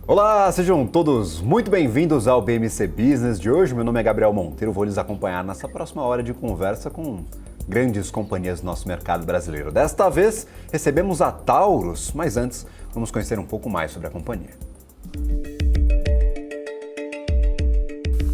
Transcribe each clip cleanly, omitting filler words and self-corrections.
Olá, sejam todos muito bem-vindos ao BMC Business de hoje. Meu nome é Gabriel Monteiro, vou lhes acompanhar nessa próxima hora de conversa com grandes companhias do nosso mercado brasileiro. Desta vez, recebemos a Taurus, mas antes, vamos conhecer um pouco mais sobre a companhia.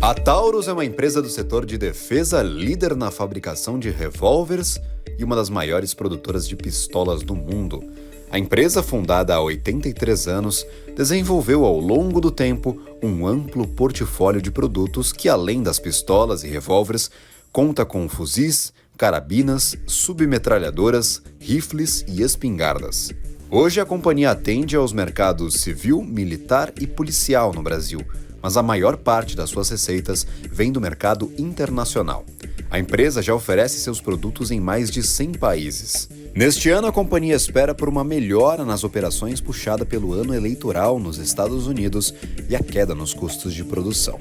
A Taurus é uma empresa do setor de defesa, líder na fabricação de revólveres e uma das maiores produtoras de pistolas do mundo. A empresa, fundada há 83 anos, desenvolveu ao longo do tempo um amplo portfólio de produtos que, além das pistolas e revólveres, conta com fuzis, carabinas, submetralhadoras, rifles e espingardas. Hoje a companhia atende aos mercados civil, militar e policial no Brasil, mas a maior parte das suas receitas vem do mercado internacional. A empresa já oferece seus produtos em mais de 100 países. Neste ano, a companhia espera por uma melhora nas operações puxada pelo ano eleitoral nos Estados Unidos e a queda nos custos de produção.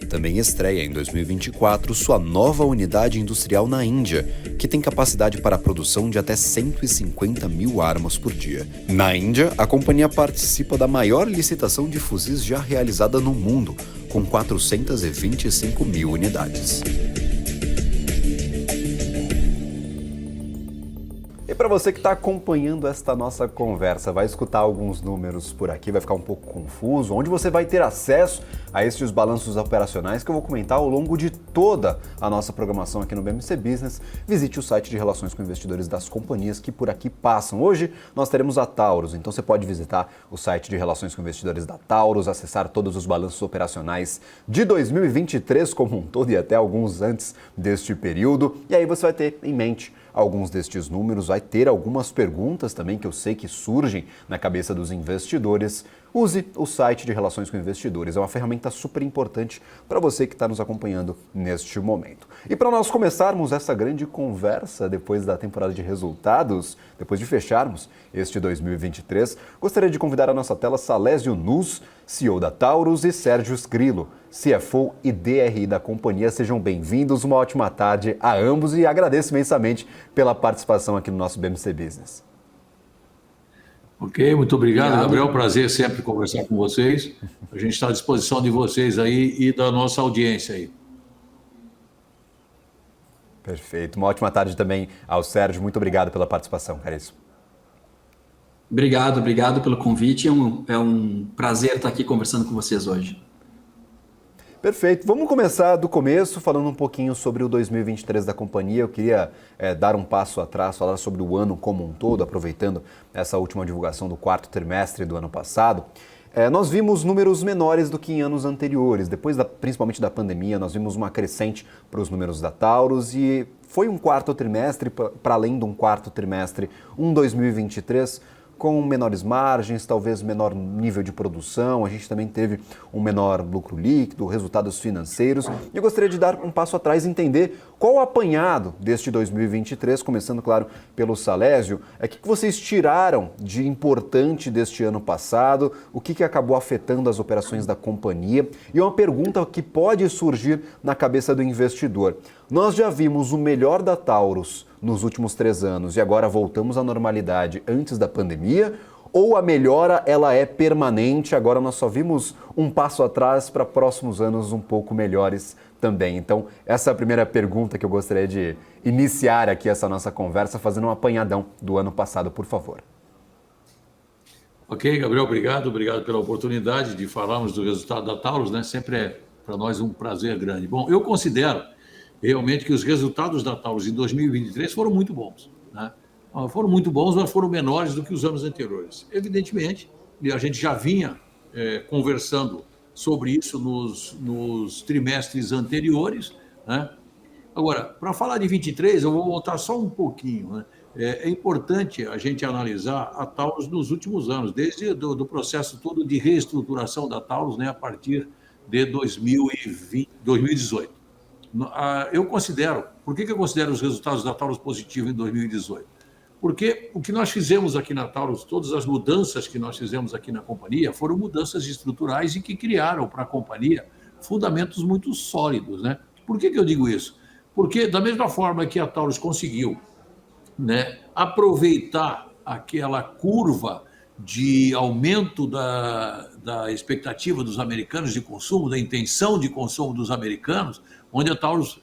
Também estreia em 2024 sua nova unidade industrial na Índia, que tem capacidade para a produção de até 150 mil armas por dia. Na Índia, a companhia participa da maior licitação de fuzis já realizada no mundo, com 425 mil unidades. E para você que está acompanhando esta nossa conversa, vai escutar alguns números por aqui, vai ficar um pouco confuso, onde você vai ter acesso a estes balanços operacionais que eu vou comentar ao longo de toda a nossa programação aqui no BMC Business. Visite o site de relações com investidores das companhias que por aqui passam. Hoje nós teremos a Taurus, então você pode visitar o site de relações com investidores da Taurus, acessar todos os balanços operacionais de 2023 como um todo e até alguns antes deste período. E aí você vai ter em mente alguns destes números, vai ter algumas perguntas também que eu sei que surgem na cabeça dos investidores. Use o site de Relações com Investidores, é uma ferramenta super importante para você que está nos acompanhando neste momento. E para nós começarmos essa grande conversa depois da temporada de resultados, depois de fecharmos este 2023, gostaria de convidar à nossa tela Salésio Nus, CEO da Taurus, e Sérgio Sgrillo, CFO e DRI da companhia. Sejam bem-vindos, uma ótima tarde a ambos e agradeço imensamente pela participação aqui no nosso BMC Business. Ok, muito obrigado, Gabriel. Prazer sempre conversar com vocês. A gente está à disposição de vocês aí e da nossa audiência aí. Perfeito. Uma ótima tarde também ao Sérgio. Muito obrigado pela participação, caríssimo. Obrigado pelo convite. É um prazer estar aqui conversando com vocês hoje. Perfeito. Vamos começar do começo, falando um pouquinho sobre o 2023 da companhia. Eu queria dar um passo atrás, falar sobre o ano como um todo, aproveitando essa última divulgação do quarto trimestre do ano passado. Nós vimos números menores do que em anos anteriores. Depois, principalmente da pandemia, nós vimos uma crescente para os números da Taurus e foi um quarto trimestre, para além de um quarto trimestre, um 2023 com menores margens, talvez menor nível de produção. A gente também teve um menor lucro líquido, resultados financeiros. E eu gostaria de dar um passo atrás e entender qual o apanhado deste 2023, começando, claro, pelo Salésio. O que vocês tiraram de importante deste ano passado? O que acabou afetando as operações da companhia? E uma pergunta que pode surgir na cabeça do investidor. Nós já vimos o melhor da Taurus nos últimos 3 anos e agora voltamos à normalidade antes da pandemia? Ou a melhora ela é permanente, agora nós só vimos um passo atrás para próximos anos um pouco melhores também? Então, essa é a primeira pergunta que eu gostaria de iniciar aqui essa nossa conversa, fazendo um apanhadão do ano passado, por favor. Ok, Gabriel, obrigado pela oportunidade de falarmos do resultado da Taurus, né? Sempre é para nós um prazer grande. Bom, eu considero realmente que os resultados da Taurus em 2023 foram muito bons, né? Foram muito bons, mas foram menores do que os anos anteriores. Evidentemente, e a gente já vinha conversando sobre isso nos trimestres anteriores, né? Agora, para falar de 23, eu vou voltar só um pouquinho, né? É importante a gente analisar a Taurus nos últimos anos, desde do processo todo de reestruturação da Taurus, né, a partir de 2018. Eu considero, por que eu considero os resultados da Taurus positivos em 2018? Porque o que nós fizemos aqui na Taurus, todas as mudanças que nós fizemos aqui na companhia, foram mudanças estruturais e que criaram para a companhia fundamentos muito sólidos, né? Por que eu digo isso? Porque, da mesma forma que a Taurus conseguiu, né, aproveitar aquela curva de aumento da expectativa dos americanos de consumo, da intenção de consumo dos americanos, onde a Taurus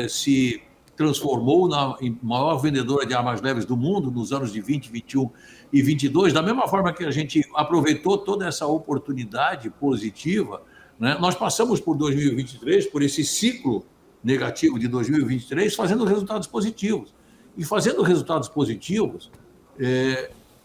se transformou na maior vendedora de armas leves do mundo nos anos de 20, 21 e 22, da mesma forma que a gente aproveitou toda essa oportunidade positiva, né, nós passamos por 2023, por esse ciclo negativo de 2023, fazendo resultados positivos. E fazendo resultados positivos,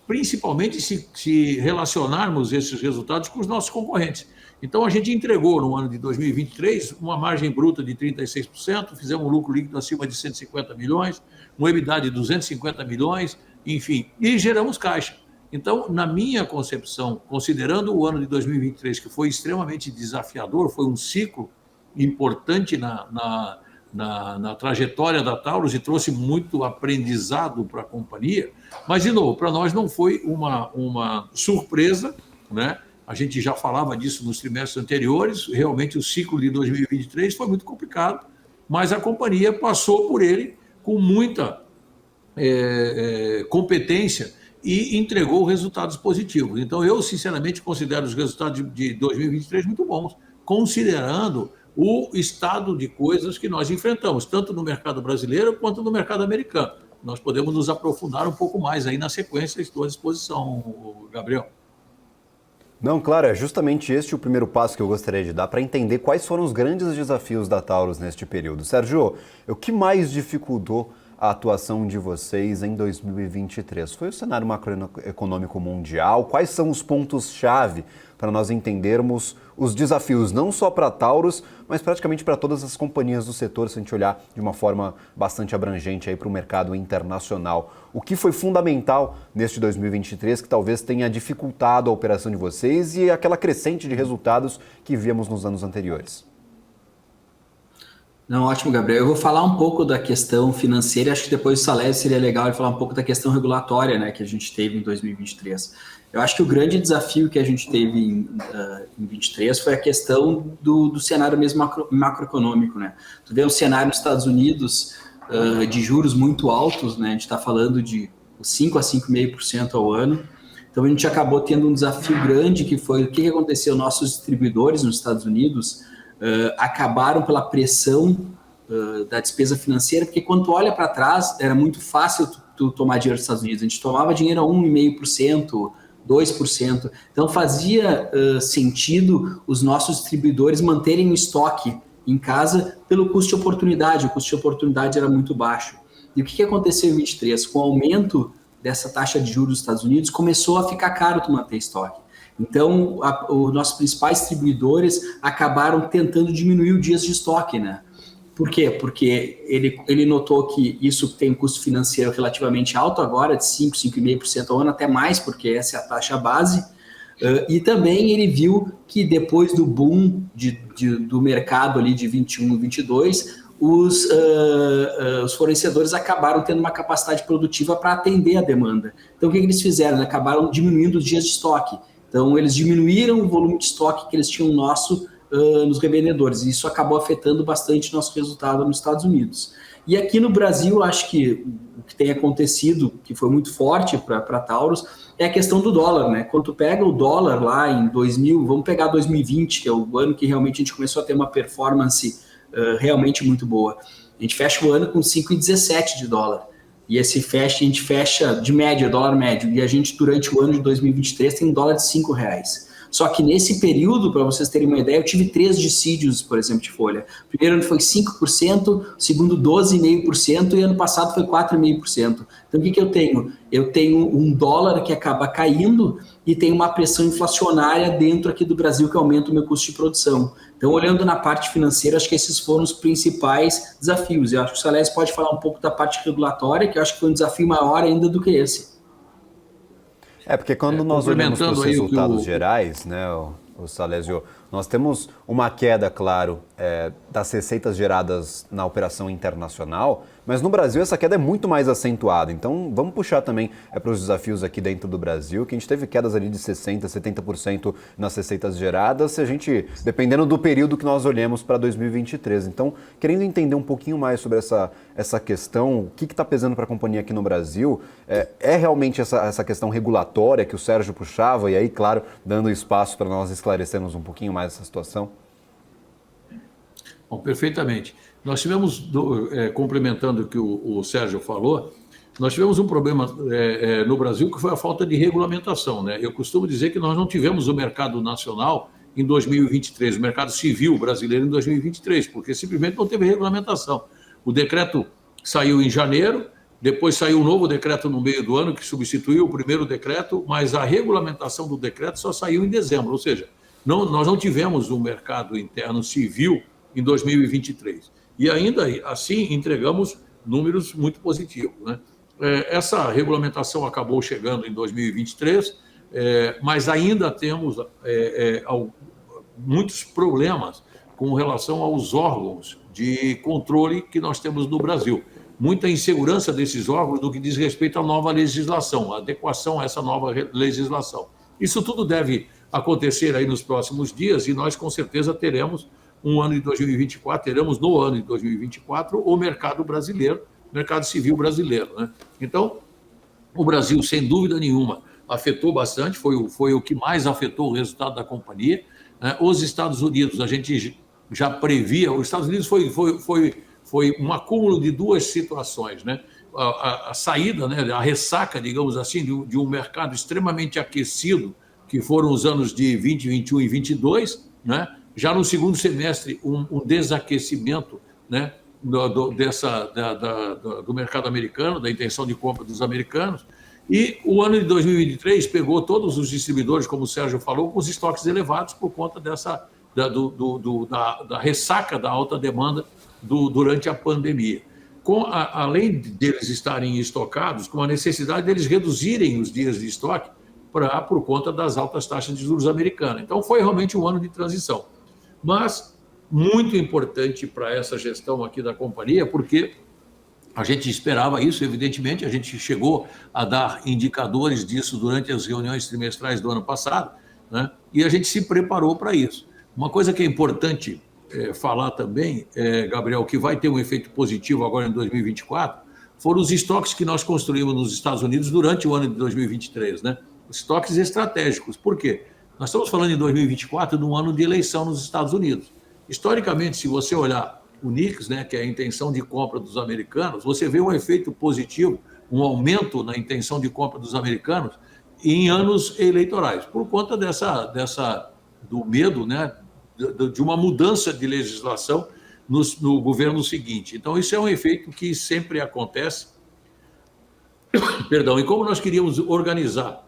principalmente se relacionarmos esses resultados com os nossos concorrentes. Então, a gente entregou no ano de 2023 uma margem bruta de 36%, fizemos um lucro líquido acima de 150 milhões, um EBITDA de 250 milhões, enfim, e geramos caixa. Então, na minha concepção, considerando o ano de 2023, que foi extremamente desafiador, foi um ciclo importante na trajetória da Taurus e trouxe muito aprendizado para a companhia, mas, de novo, para nós não foi uma surpresa, né? A gente já falava disso nos trimestres anteriores, realmente o ciclo de 2023 foi muito complicado, mas a companhia passou por ele com muita competência e entregou resultados positivos. Então, eu, sinceramente, considero os resultados de 2023 muito bons, considerando o estado de coisas que nós enfrentamos, tanto no mercado brasileiro quanto no mercado americano. Nós podemos nos aprofundar um pouco mais aí na sequência, estou à disposição, Gabriel. Não, claro, é justamente este o primeiro passo que eu gostaria de dar para entender quais foram os grandes desafios da Taurus neste período. Sérgio, o que mais dificultou a atuação de vocês em 2023? Foi o cenário macroeconômico mundial? Quais são os pontos-chave para nós entendermos os desafios, não só para a Taurus, mas praticamente para todas as companhias do setor, se a gente olhar de uma forma bastante abrangente para o mercado internacional? O que foi fundamental neste 2023 que talvez tenha dificultado a operação de vocês e aquela crescente de resultados que víamos nos anos anteriores? Não, ótimo, Gabriel. Eu vou falar um pouco da questão financeira, acho que depois o Salésio seria legal ele falar um pouco da questão regulatória, né, que a gente teve em 2023. Eu acho que o grande desafio que a gente teve em 2023 foi a questão do cenário mesmo macroeconômico, né? Tu vê um cenário nos Estados Unidos de juros muito altos, né? A gente está falando de 5 a 5,5% ao ano. Então a gente acabou tendo um desafio grande, que foi o que aconteceu. Nossos distribuidores nos Estados Unidos acabaram pela pressão da despesa financeira, porque quando tu olha para trás, era muito fácil tu tomar dinheiro dos Estados Unidos. A gente tomava dinheiro a 1,5%, 2%. Então fazia sentido os nossos distribuidores manterem o estoque em casa pelo custo de oportunidade. O custo de oportunidade era muito baixo. E o que aconteceu em 2023? Com o aumento dessa taxa de juros dos Estados Unidos, começou a ficar caro tu manter estoque. Então, os nossos principais distribuidores acabaram tentando diminuir os dias de estoque, né? Por quê? Porque ele notou que isso tem um custo financeiro relativamente alto agora, de 5, 5,5% ao ano, até mais, porque essa é a taxa base. E também ele viu que depois do boom do mercado ali de 21, 22, os fornecedores acabaram tendo uma capacidade produtiva para atender a demanda. Então, o que eles fizeram? Eles acabaram diminuindo os dias de estoque. Então, eles diminuíram o volume de estoque que eles tinham nos revendedores. E isso acabou afetando bastante nosso resultado nos Estados Unidos. E aqui no Brasil, acho que o que tem acontecido, que foi muito forte para a Taurus, é a questão do dólar, né? Quando tu pega o dólar lá em 2000, vamos pegar 2020, que é o ano que realmente a gente começou a ter uma performance realmente muito boa. A gente fecha o ano com 5,17 de dólar. E a gente fecha de média, dólar médio, e a gente durante o ano de 2023 tem um dólar de R$5. Só que nesse período, para vocês terem uma ideia, eu tive 3 dissídios, por exemplo, de folha. O primeiro ano foi 5%, o segundo 12,5% e ano passado foi 4,5%. Então o que eu tenho? Eu tenho um dólar que acaba caindo e tem uma pressão inflacionária dentro aqui do Brasil que aumenta o meu custo de produção. Então, olhando na parte financeira, acho que esses foram os principais desafios. Eu acho que o Salésio pode falar um pouco da parte regulatória, que eu acho que foi um desafio maior ainda do que esse. Porque quando nós olhamos para os resultados gerais, né, o Salésio, Nós temos uma queda, claro, das receitas geradas na operação internacional, mas no Brasil essa queda é muito mais acentuada. Então vamos puxar também para os desafios aqui dentro do Brasil, que a gente teve quedas ali de 60%, 70% nas receitas geradas, se a gente, dependendo do período que nós olhemos para 2023. Então, querendo entender um pouquinho mais sobre essa questão, o que está pesando para a companhia aqui no Brasil, é realmente essa questão regulatória que o Sérgio puxava, e aí, claro, dando espaço para nós esclarecermos um pouquinho mais essa situação? Bom, perfeitamente. Nós tivemos, complementando o que o Sérgio falou, nós tivemos um problema no Brasil que foi a falta de regulamentação, né? Eu costumo dizer que nós não tivemos o mercado nacional em 2023, o mercado civil brasileiro em 2023, porque simplesmente não teve regulamentação. O decreto saiu em janeiro, depois saiu um novo decreto no meio do ano que substituiu o primeiro decreto, mas a regulamentação do decreto só saiu em dezembro, ou seja, nós não tivemos um mercado interno civil em 2023. E ainda assim entregamos números muito positivos, né? Essa regulamentação acabou chegando em 2023, mas ainda temos muitos problemas com relação aos órgãos de controle que nós temos no Brasil. Muita insegurança desses órgãos no que diz respeito à nova legislação, a adequação a essa nova legislação. Isso tudo deve acontecer aí nos próximos dias e nós com certeza teremos no ano de 2024 o mercado brasileiro, mercado civil brasileiro, né? Então, o Brasil, sem dúvida nenhuma, afetou bastante, foi o que mais afetou o resultado da companhia, né? Os Estados Unidos, a gente já previa, os Estados Unidos foi um acúmulo de duas situações, né? A saída, né, a ressaca, digamos assim, de um mercado extremamente aquecido, que foram os anos de 20, 21 e 22, né? Já no segundo semestre, um desaquecimento, né, do mercado americano, da intenção de compra dos americanos. E o ano de 2023 pegou todos os distribuidores, como o Sérgio falou, com os estoques elevados por conta da ressaca da alta demanda durante a pandemia. Além deles estarem estocados, com a necessidade deles reduzirem os dias de estoque por conta das altas taxas de juros americanas. Então, foi realmente um ano de transição. Mas muito importante para essa gestão aqui da companhia, porque a gente esperava isso, evidentemente, a gente chegou a dar indicadores disso durante as reuniões trimestrais do ano passado, né? E a gente se preparou para isso. Uma coisa que é importante falar também, Gabriel, que vai ter um efeito positivo agora em 2024, foram os estoques que nós construímos nos Estados Unidos durante o ano de 2023, né? Os estoques estratégicos. Por quê? Nós estamos falando em 2024 de um ano de eleição nos Estados Unidos. Historicamente, se você olhar o NICS, né, que é a intenção de compra dos americanos, você vê um efeito positivo, um aumento na intenção de compra dos americanos em anos eleitorais, por conta do medo, né, de uma mudança de legislação no governo seguinte. Então, isso é um efeito que sempre acontece. Perdão, e como nós queríamos organizar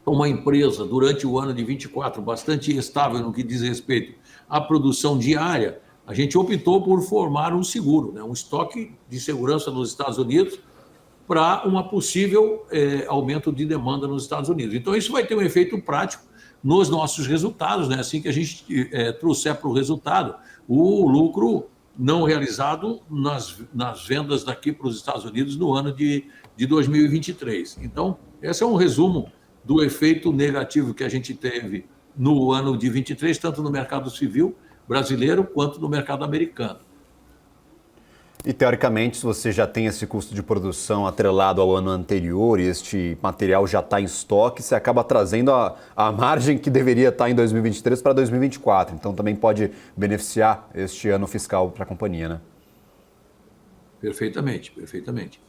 uma empresa durante o ano de 24 bastante estável no que diz respeito à produção diária, a gente optou por formar um seguro, né, um estoque de segurança nos Estados Unidos para um possível aumento de demanda nos Estados Unidos. Então, isso vai ter um efeito prático nos nossos resultados, né? Assim que a gente trouxer para o resultado o lucro não realizado nas vendas daqui para os Estados Unidos no ano de 2023. Então, esse é um resumo do efeito negativo que a gente teve no ano de 23, tanto no mercado civil brasileiro quanto no mercado americano. E, teoricamente, se você já tem esse custo de produção atrelado ao ano anterior e este material já está em estoque, você acaba trazendo a margem que deveria estar em 2023 para 2024. Então, também pode beneficiar este ano fiscal para a companhia, né? Perfeitamente, perfeitamente.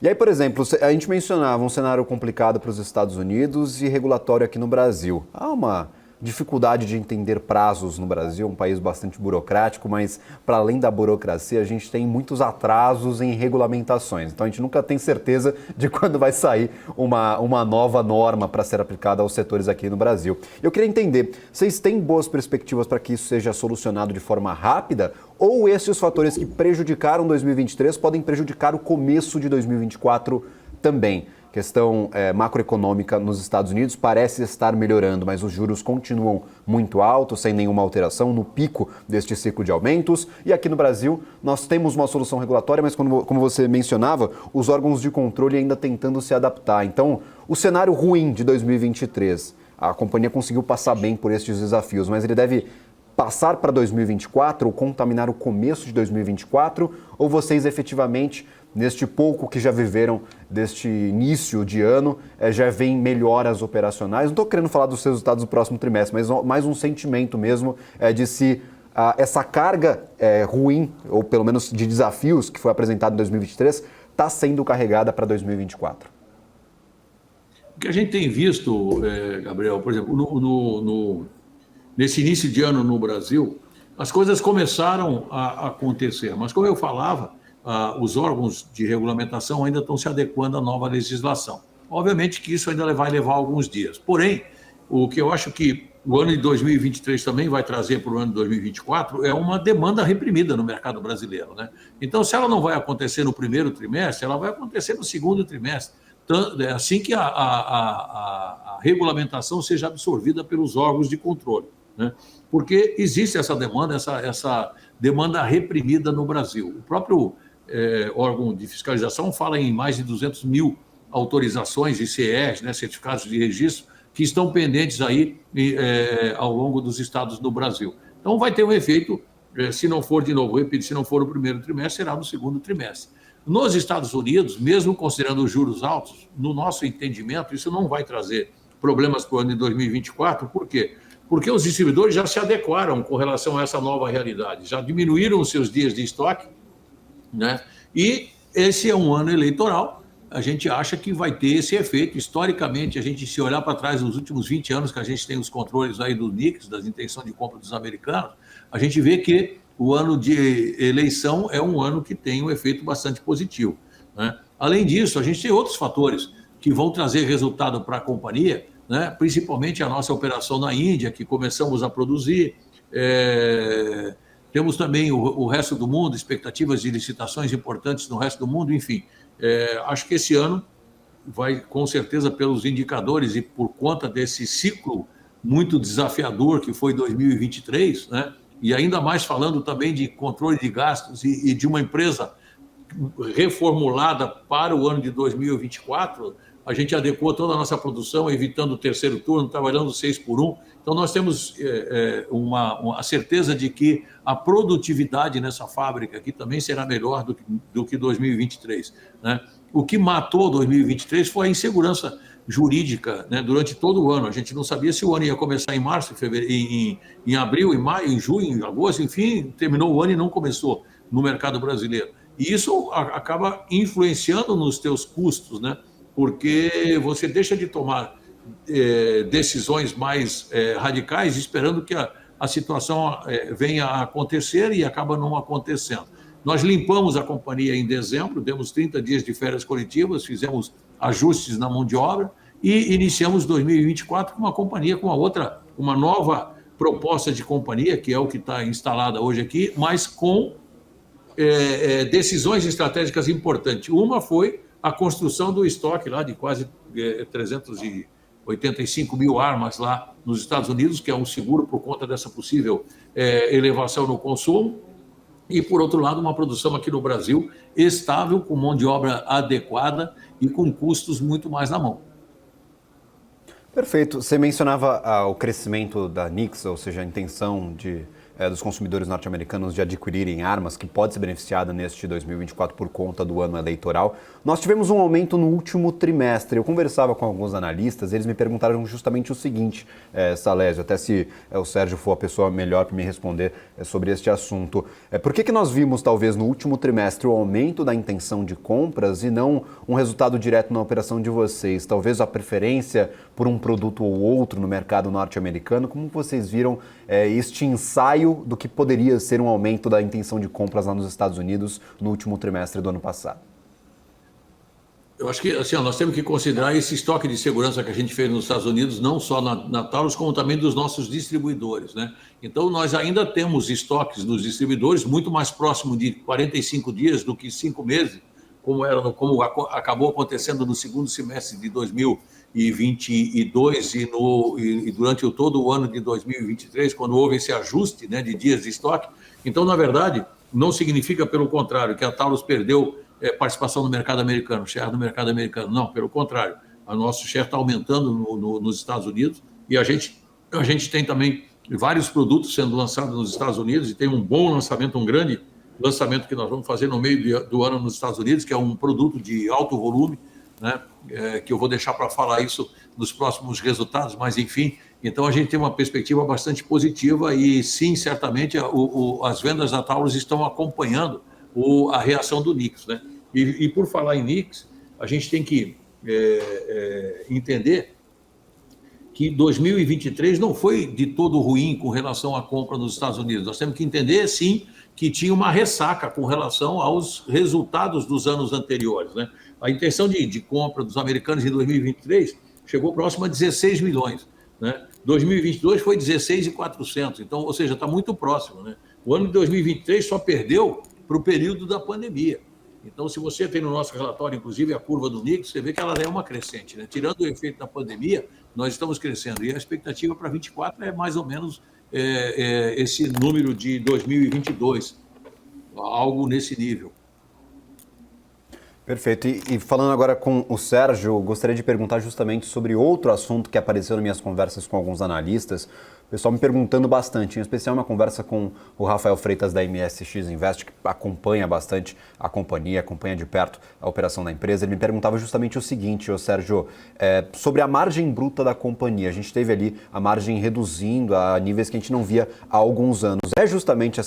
E aí, por exemplo, a gente mencionava um cenário complicado para os Estados Unidos e regulatório aqui no Brasil. Há uma dificuldade de entender prazos no Brasil, um país bastante burocrático, mas para além da burocracia, a gente tem muitos atrasos em regulamentações. Então a gente nunca tem certeza de quando vai sair uma nova norma para ser aplicada aos setores aqui no Brasil. Eu queria entender, vocês têm boas perspectivas para que isso seja solucionado de forma rápida ou esses fatores que prejudicaram 2023 podem prejudicar o começo de 2024 também? questão macroeconômica nos Estados Unidos parece estar melhorando, mas os juros continuam muito altos, sem nenhuma alteração, no pico deste ciclo de aumentos. E aqui no Brasil, nós temos uma solução regulatória, mas como você mencionava, os órgãos de controle ainda tentando se adaptar. Então, o cenário ruim de 2023, a companhia conseguiu passar bem por estes desafios, mas ele deve passar para 2024 ou contaminar o começo de 2024? Ou vocês efetivamente, neste pouco que já viveram deste início de ano, já veem melhoras operacionais? Não estou querendo falar dos resultados do próximo trimestre, mas mais um sentimento mesmo de se essa carga ruim, ou pelo menos de desafios que foi apresentada em 2023, está sendo carregada para 2024. O que a gente tem visto, Gabriel, por exemplo, nesse início de ano no Brasil, as coisas começaram a acontecer, mas como eu falava, os órgãos de regulamentação ainda estão se adequando à nova legislação. Obviamente que isso ainda vai levar alguns dias. Porém, o que eu acho que o ano de 2023 também vai trazer para o ano de 2024 é uma demanda reprimida no mercado brasileiro, né? Então, se ela não vai acontecer no primeiro trimestre, ela vai acontecer no segundo trimestre, assim que a regulamentação seja absorvida pelos órgãos de controle, né? Porque existe essa demanda reprimida no Brasil. O próprio órgão de fiscalização fala em mais de 200 mil autorizações de CEs, né, certificados de registro, que estão pendentes aí ao longo dos estados do Brasil. Então vai ter um efeito, se não for, de novo, repito, se não for no primeiro trimestre, será no segundo trimestre. Nos Estados Unidos, mesmo considerando os juros altos, no nosso entendimento, isso não vai trazer problemas para o ano de 2024. Por quê? Porque os distribuidores já se adequaram com relação a essa nova realidade, já diminuíram os seus dias de estoque, né? E esse é um ano eleitoral, a gente acha que vai ter esse efeito. Historicamente, a gente, se olhar para trás nos últimos 20 anos que a gente tem os controles aí do NICS, das intenções de compra dos americanos, a gente vê que o ano de eleição é um ano que tem um efeito bastante positivo, né? Além disso, a gente tem outros fatores que vão trazer resultado para a companhia, né? Principalmente a nossa operação na Índia, que começamos a produzir. Temos também o resto do mundo, expectativas de licitações importantes no resto do mundo, enfim. Acho que esse ano vai, com certeza, pelos indicadores e por conta desse ciclo muito desafiador que foi 2023, né? E ainda mais falando também de controle de gastos e de uma empresa reformulada para o ano de 2024, a gente adequou toda a nossa produção, evitando o terceiro turno, trabalhando 6x1. Então, nós temos a certeza de que a produtividade nessa fábrica aqui também será melhor do que 2023, né? O que matou 2023 foi a insegurança jurídica, né, durante todo o ano. A gente não sabia se o ano ia começar em março, em fevereiro, em abril, em maio, em junho, em agosto, enfim, terminou o ano e não começou no mercado brasileiro. E isso acaba influenciando nos teus custos, né? Porque você deixa de tomar decisões mais radicais, esperando que a situação venha a acontecer e acaba não acontecendo. Nós limpamos a companhia em dezembro, demos 30 dias de férias coletivas, fizemos ajustes na mão de obra e iniciamos 2024 com uma companhia com uma nova proposta de companhia, que é o que está instalada hoje aqui, mas com decisões estratégicas importantes. Uma foi a construção do estoque lá de quase 385 mil armas lá nos Estados Unidos, que é um seguro por conta dessa possível elevação no consumo. E, por outro lado, uma produção aqui no Brasil estável, com mão de obra adequada e com custos muito mais na mão. Perfeito. Você mencionava o crescimento da NICS, ou seja, a intenção dos consumidores norte-americanos de adquirirem armas, que pode ser beneficiada neste 2024 por conta do ano eleitoral. Nós tivemos um aumento no último trimestre. Eu conversava com alguns analistas, eles me perguntaram justamente o seguinte, Salésio, até se o Sérgio for a pessoa melhor para me responder sobre este assunto. Por que nós vimos, talvez, no último trimestre, o aumento da intenção de compras e não um resultado direto na operação de vocês? Talvez a preferência por um produto ou outro no mercado norte-americano? Como vocês viram este ensaio do que poderia ser um aumento da intenção de compras lá nos Estados Unidos no último trimestre do ano passado? Eu acho que assim, nós temos que considerar esse estoque de segurança que a gente fez nos Estados Unidos, não só na Taurus, como também dos nossos distribuidores, né? Então, nós ainda temos estoques nos distribuidores muito mais próximo de 45 dias do que 5 meses, como acabou acontecendo no segundo semestre de 2022 e durante todo o ano de 2023, quando houve esse ajuste, né, de dias de estoque. Então, na verdade, não significa, pelo contrário, que a Taurus perdeu participação no mercado americano, share do mercado americano. Não, pelo contrário. O nosso share está aumentando nos Estados Unidos e a gente tem também vários produtos sendo lançados nos Estados Unidos e tem um bom lançamento, um grande lançamento que nós vamos fazer no meio do ano nos Estados Unidos, que é um produto de alto volume, né? Que eu vou deixar para falar isso nos próximos resultados, mas enfim, então a gente tem uma perspectiva bastante positiva e sim, certamente as vendas da Taurus estão acompanhando a reação do Nix, né? E por falar em Nix, a gente tem que entender que 2023 não foi de todo ruim com relação à compra nos Estados Unidos. Nós temos que entender, sim, que tinha uma ressaca com relação aos resultados dos anos anteriores, né? A intenção de compra dos americanos em 2023 chegou próximo a 16 milhões, né? 2022 foi 16.400, então, ou seja, está muito próximo, né? O ano de 2023 só perdeu para o período da pandemia. Então, se você tem no nosso relatório, inclusive, a curva do Nix, você vê que ela é uma crescente, né? Tirando o efeito da pandemia, nós estamos crescendo. E a expectativa para 2024 é mais ou menos esse número de 2022, algo nesse nível. Perfeito. E falando agora com o Sérgio, gostaria de perguntar justamente sobre outro assunto que apareceu nas minhas conversas com alguns analistas. O pessoal me perguntando bastante, em especial uma conversa com o Rafael Freitas da MSX Invest, que acompanha bastante a companhia, acompanha de perto a operação da empresa. Ele me perguntava justamente o seguinte, ô Sérgio, sobre a margem bruta da companhia. A gente teve ali a margem reduzindo a níveis que a gente não via há alguns anos. É justamente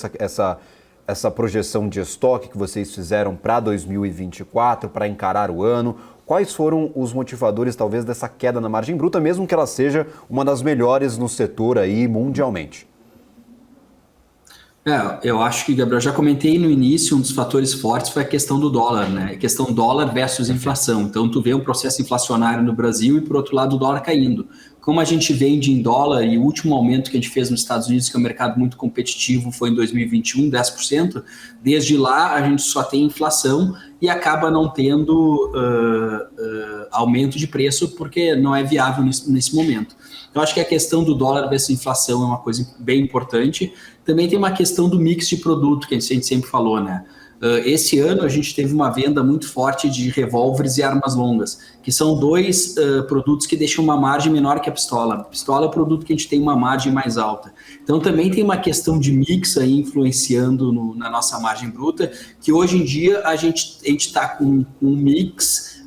essa projeção de estoque que vocês fizeram para 2024, para encarar o ano? Quais foram os motivadores, talvez, dessa queda na margem bruta, mesmo que ela seja uma das melhores no setor aí mundialmente? Eu acho que, Gabriel, já comentei no início, um dos fatores fortes foi a questão do dólar, né? A questão dólar versus inflação. Então, tu vê um processo inflacionário no Brasil e, por outro lado, o dólar caindo. Como a gente vende em dólar e o último aumento que a gente fez nos Estados Unidos, que é um mercado muito competitivo, foi em 2021, 10%, desde lá a gente só tem inflação e acaba não tendo aumento de preço porque não é viável nesse momento. Então, acho que a questão do dólar versus inflação é uma coisa bem importante. Também tem uma questão do mix de produto, que a gente sempre falou, né? Esse ano a gente teve uma venda muito forte de revólveres e armas longas, que são dois produtos que deixam uma margem menor que a pistola. A pistola é o produto que a gente tem uma margem mais alta. Então também tem uma questão de mix aí influenciando na nossa margem bruta, que hoje em dia a gente está com um mix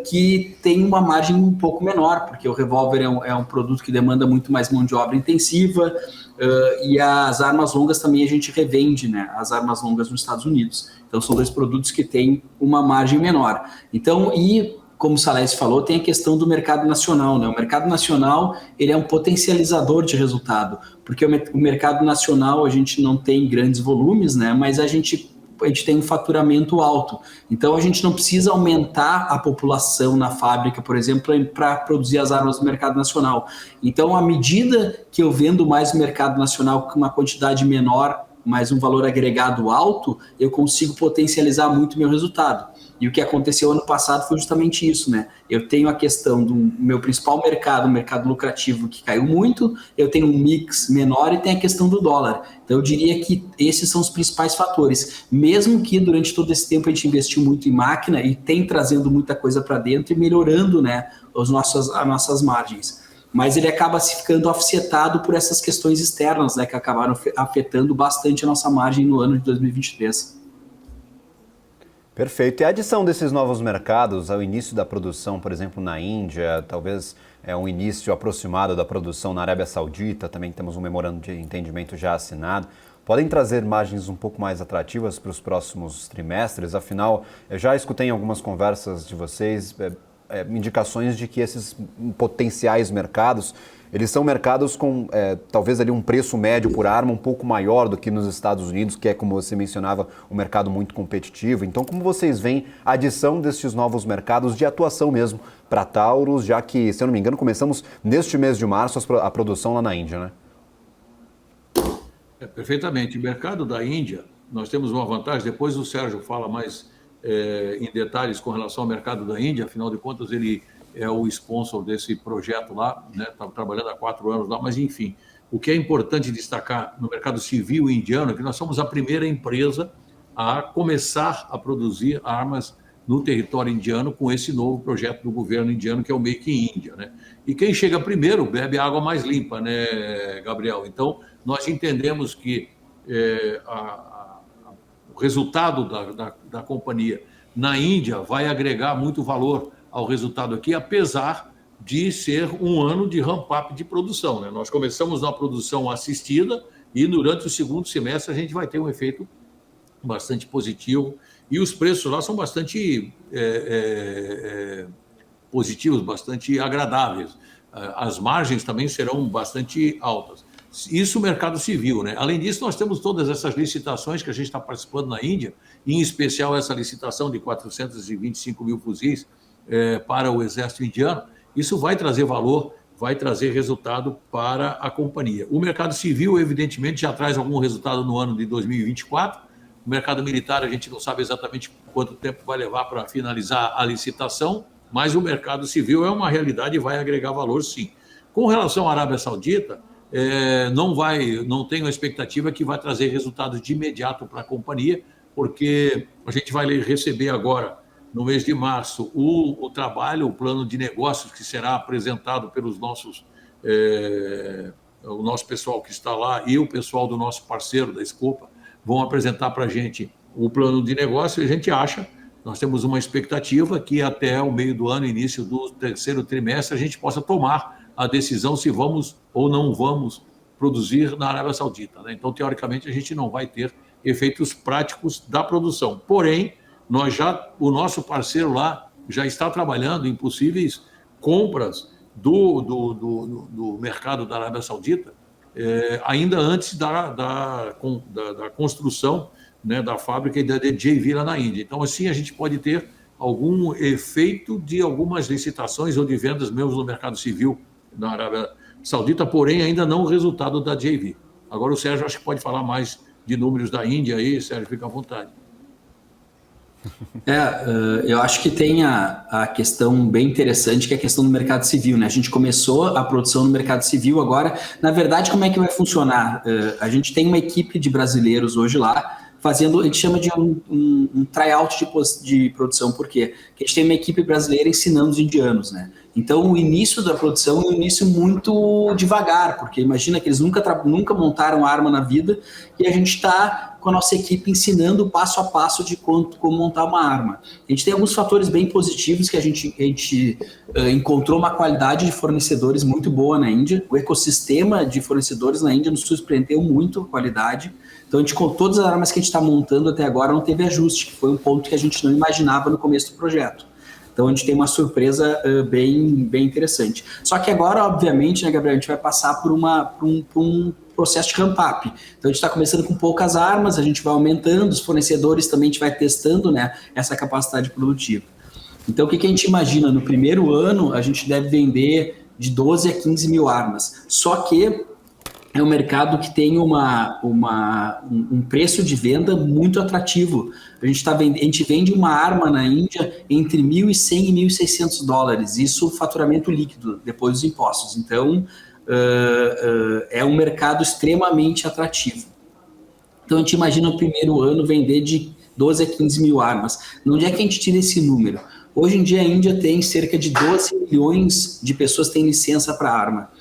que tem uma margem um pouco menor, porque o revólver é um produto que demanda muito mais mão de obra intensiva, e as armas longas também a gente revende, né? As armas longas nos Estados Unidos. Então são dois produtos que têm uma margem menor. Então, e como o Salesi falou, tem a questão do mercado nacional, né? O mercado nacional, ele é um potencializador de resultado, porque o mercado nacional a gente não tem grandes volumes, né? Mas a gente tem um faturamento alto. Então, a gente não precisa aumentar a população na fábrica, por exemplo, para produzir as armas do mercado nacional. Então, à medida que eu vendo mais no mercado nacional com uma quantidade menor, mas um valor agregado alto, eu consigo potencializar muito meu resultado. E o que aconteceu ano passado foi justamente isso, né? Eu tenho a questão do meu principal mercado, o mercado lucrativo, que caiu muito, eu tenho um mix menor e tem a questão do dólar. Então eu diria que esses são os principais fatores. Mesmo que durante todo esse tempo a gente investiu muito em máquina e tem trazendo muita coisa para dentro e melhorando, né, as nossas margens. Mas ele acaba se ficando afetado por essas questões externas, né, que acabaram afetando bastante a nossa margem no ano de 2023. Perfeito. E a adição desses novos mercados ao início da produção, por exemplo, na Índia, talvez um início aproximado da produção na Arábia Saudita, também temos um memorando de entendimento já assinado, podem trazer margens um pouco mais atrativas para os próximos trimestres? Afinal, eu já escutei em algumas conversas de vocês indicações de que esses potenciais mercados, eles são mercados com talvez ali um preço médio por arma um pouco maior do que nos Estados Unidos, que é, como você mencionava, um mercado muito competitivo. Então, como vocês veem a adição desses novos mercados de atuação mesmo para a Taurus, já que, se eu não me engano, começamos neste mês de março a produção lá na Índia, né? Perfeitamente. O mercado da Índia, nós temos uma vantagem, depois o Sérgio fala mais em detalhes com relação ao mercado da Índia, afinal de contas ele é o sponsor desse projeto lá, né? Está trabalhando há 4 anos lá, mas enfim, o que é importante destacar no mercado civil indiano é que nós somos a primeira empresa a começar a produzir armas no território indiano com esse novo projeto do governo indiano, que é o Make in India, né? E quem chega primeiro bebe água mais limpa, né, Gabriel? Então, nós entendemos que o resultado da companhia na Índia vai agregar muito valor ao resultado aqui, apesar de ser um ano de ramp-up de produção, né? Nós começamos na produção assistida e durante o segundo semestre a gente vai ter um efeito bastante positivo e os preços lá são bastante positivos, bastante agradáveis. As margens também serão bastante altas. Isso o mercado civil, né? Além disso, nós temos todas essas licitações que a gente está participando na Índia, em especial essa licitação de 425 mil fuzis para o exército indiano. Isso vai trazer valor, vai trazer resultado para a companhia. O mercado civil, evidentemente, já traz algum resultado no ano de 2024. O mercado militar, a gente não sabe exatamente quanto tempo vai levar para finalizar a licitação, mas o mercado civil é uma realidade e vai agregar valor, sim. Com relação à Arábia Saudita, não tenho a expectativa que vai trazer resultados de imediato para a companhia, porque a gente vai receber agora, no mês de março, o trabalho, o plano de negócios que será apresentado pelos o nosso pessoal que está lá e o pessoal do nosso parceiro da Scopa vão apresentar para a gente o plano de negócio e a gente acha, nós temos uma expectativa que até o meio do ano, início do terceiro trimestre, a gente possa tomar a decisão se vamos ou não vamos produzir na Arábia Saudita, né? Então, teoricamente, a gente não vai ter efeitos práticos da produção. Porém, o nosso parceiro lá já está trabalhando em possíveis compras do mercado da Arábia Saudita, ainda antes da construção, né, da fábrica e da JV lá na Índia. Então, assim, a gente pode ter algum efeito de algumas licitações ou de vendas mesmo no mercado civil na Arábia Saudita, porém ainda não o resultado da JV. Agora o Sérgio acho que pode falar mais de números da Índia aí, Sérgio, fica à vontade. Eu acho que tem a questão bem interessante, que é a questão do mercado civil, né? A gente começou a produção no mercado civil agora. Na verdade, como é que vai funcionar? A gente tem uma equipe de brasileiros hoje lá, fazendo, a gente chama de um tryout de produção. Por quê? Porque a gente tem uma equipe brasileira ensinando os indianos, né? Então, o início da produção é um início muito devagar, porque imagina que eles nunca montaram arma na vida e a gente está com a nossa equipe ensinando passo a passo de como montar uma arma. A gente tem alguns fatores bem positivos que a gente encontrou uma qualidade de fornecedores muito boa na Índia. O ecossistema de fornecedores na Índia nos surpreendeu muito a qualidade. Então, com todas as armas que a gente está montando até agora não teve ajuste, que foi um ponto que a gente não imaginava no começo do projeto. Então, a gente tem uma surpresa bem interessante. Só que agora, obviamente, né, Gabriel, a gente vai passar por um processo de ramp-up. Então, a gente está começando com poucas armas, a gente vai aumentando, os fornecedores também a gente vai testando, né, essa capacidade produtiva. Então, o que a gente imagina? No primeiro ano, a gente deve vender de 12 a 15 mil armas. Só que é um mercado que tem um preço de venda muito atrativo. A gente vende uma arma na Índia entre $1.100 e $1.600. Isso faturamento líquido, depois dos impostos. Então, é um mercado extremamente atrativo. Então, a gente imagina no primeiro ano vender de 12 a 15 mil armas. Onde é que a gente tira esse número? Hoje em dia, a Índia tem cerca de 12 milhões de pessoas que têm licença para arma.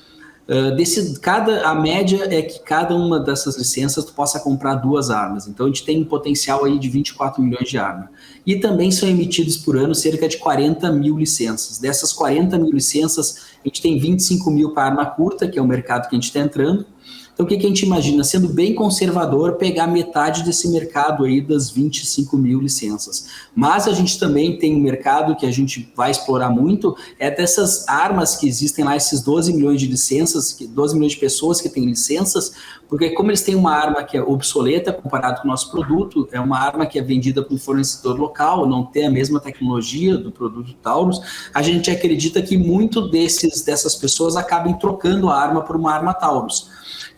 A média é que cada uma dessas licenças tu possa comprar 2 armas. Então, a gente tem um potencial aí de 24 milhões de armas. E também são emitidos por ano cerca de 40 mil licenças. Dessas 40 mil licenças, a gente tem 25 mil para arma curta, que é o mercado que a gente está entrando. Então, o que a gente imagina? Sendo bem conservador, pegar metade desse mercado aí das 25 mil licenças. Mas a gente também tem um mercado que a gente vai explorar muito, é dessas armas que existem lá, esses 12 milhões de licenças, 12 milhões de pessoas que têm licenças, porque como eles têm uma arma que é obsoleta comparado com o nosso produto, é uma arma que é vendida por um fornecedor local, não tem a mesma tecnologia do produto Taurus, a gente acredita que muito dessas pessoas acabem trocando a arma por uma arma Taurus.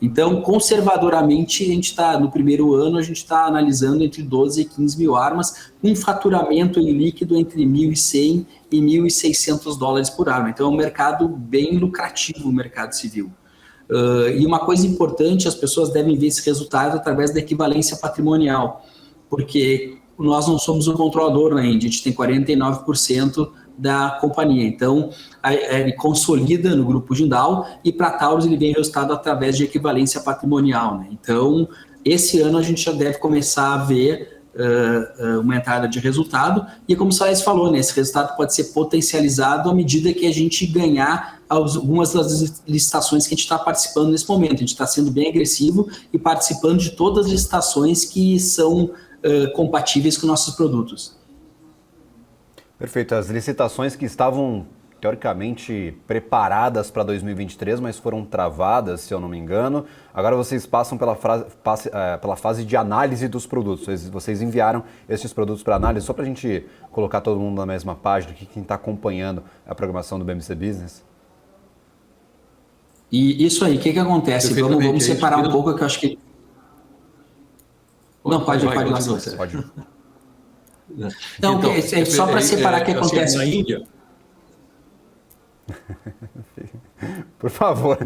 Então, conservadoramente, a gente está, no primeiro ano, a gente está analisando entre 12 e 15 mil armas, com um faturamento em líquido entre 1.100 e 1.600 dólares por arma. Então, é um mercado bem lucrativo, o mercado civil. E uma coisa importante, as pessoas devem ver esse resultado através da equivalência patrimonial, porque nós não somos o controlador na Índia, a gente tem 49% da companhia. Então, ele consolida no grupo Jindal e para a Taurus ele vem resultado através de equivalência patrimonial, né? Então, esse ano a gente já deve começar a ver uma entrada de resultado e, como o Salles falou, né, esse resultado pode ser potencializado à medida que a gente ganhar algumas das licitações que a gente está participando nesse momento. A gente está sendo bem agressivo e participando de todas as licitações que são compatíveis com nossos produtos. Perfeito. As licitações que estavam, teoricamente, preparadas para 2023, mas foram travadas, se eu não me engano. Agora vocês passam pela fase de análise dos produtos. Vocês enviaram esses produtos para análise, só para a gente colocar todo mundo na mesma página, quem está acompanhando a programação do BMC Business. E isso aí, o que acontece? Vamos separar um pouco, que eu acho que... Não, pode lá. Pode. Não, então, só para separar o que acontece. Na Índia... Por favor,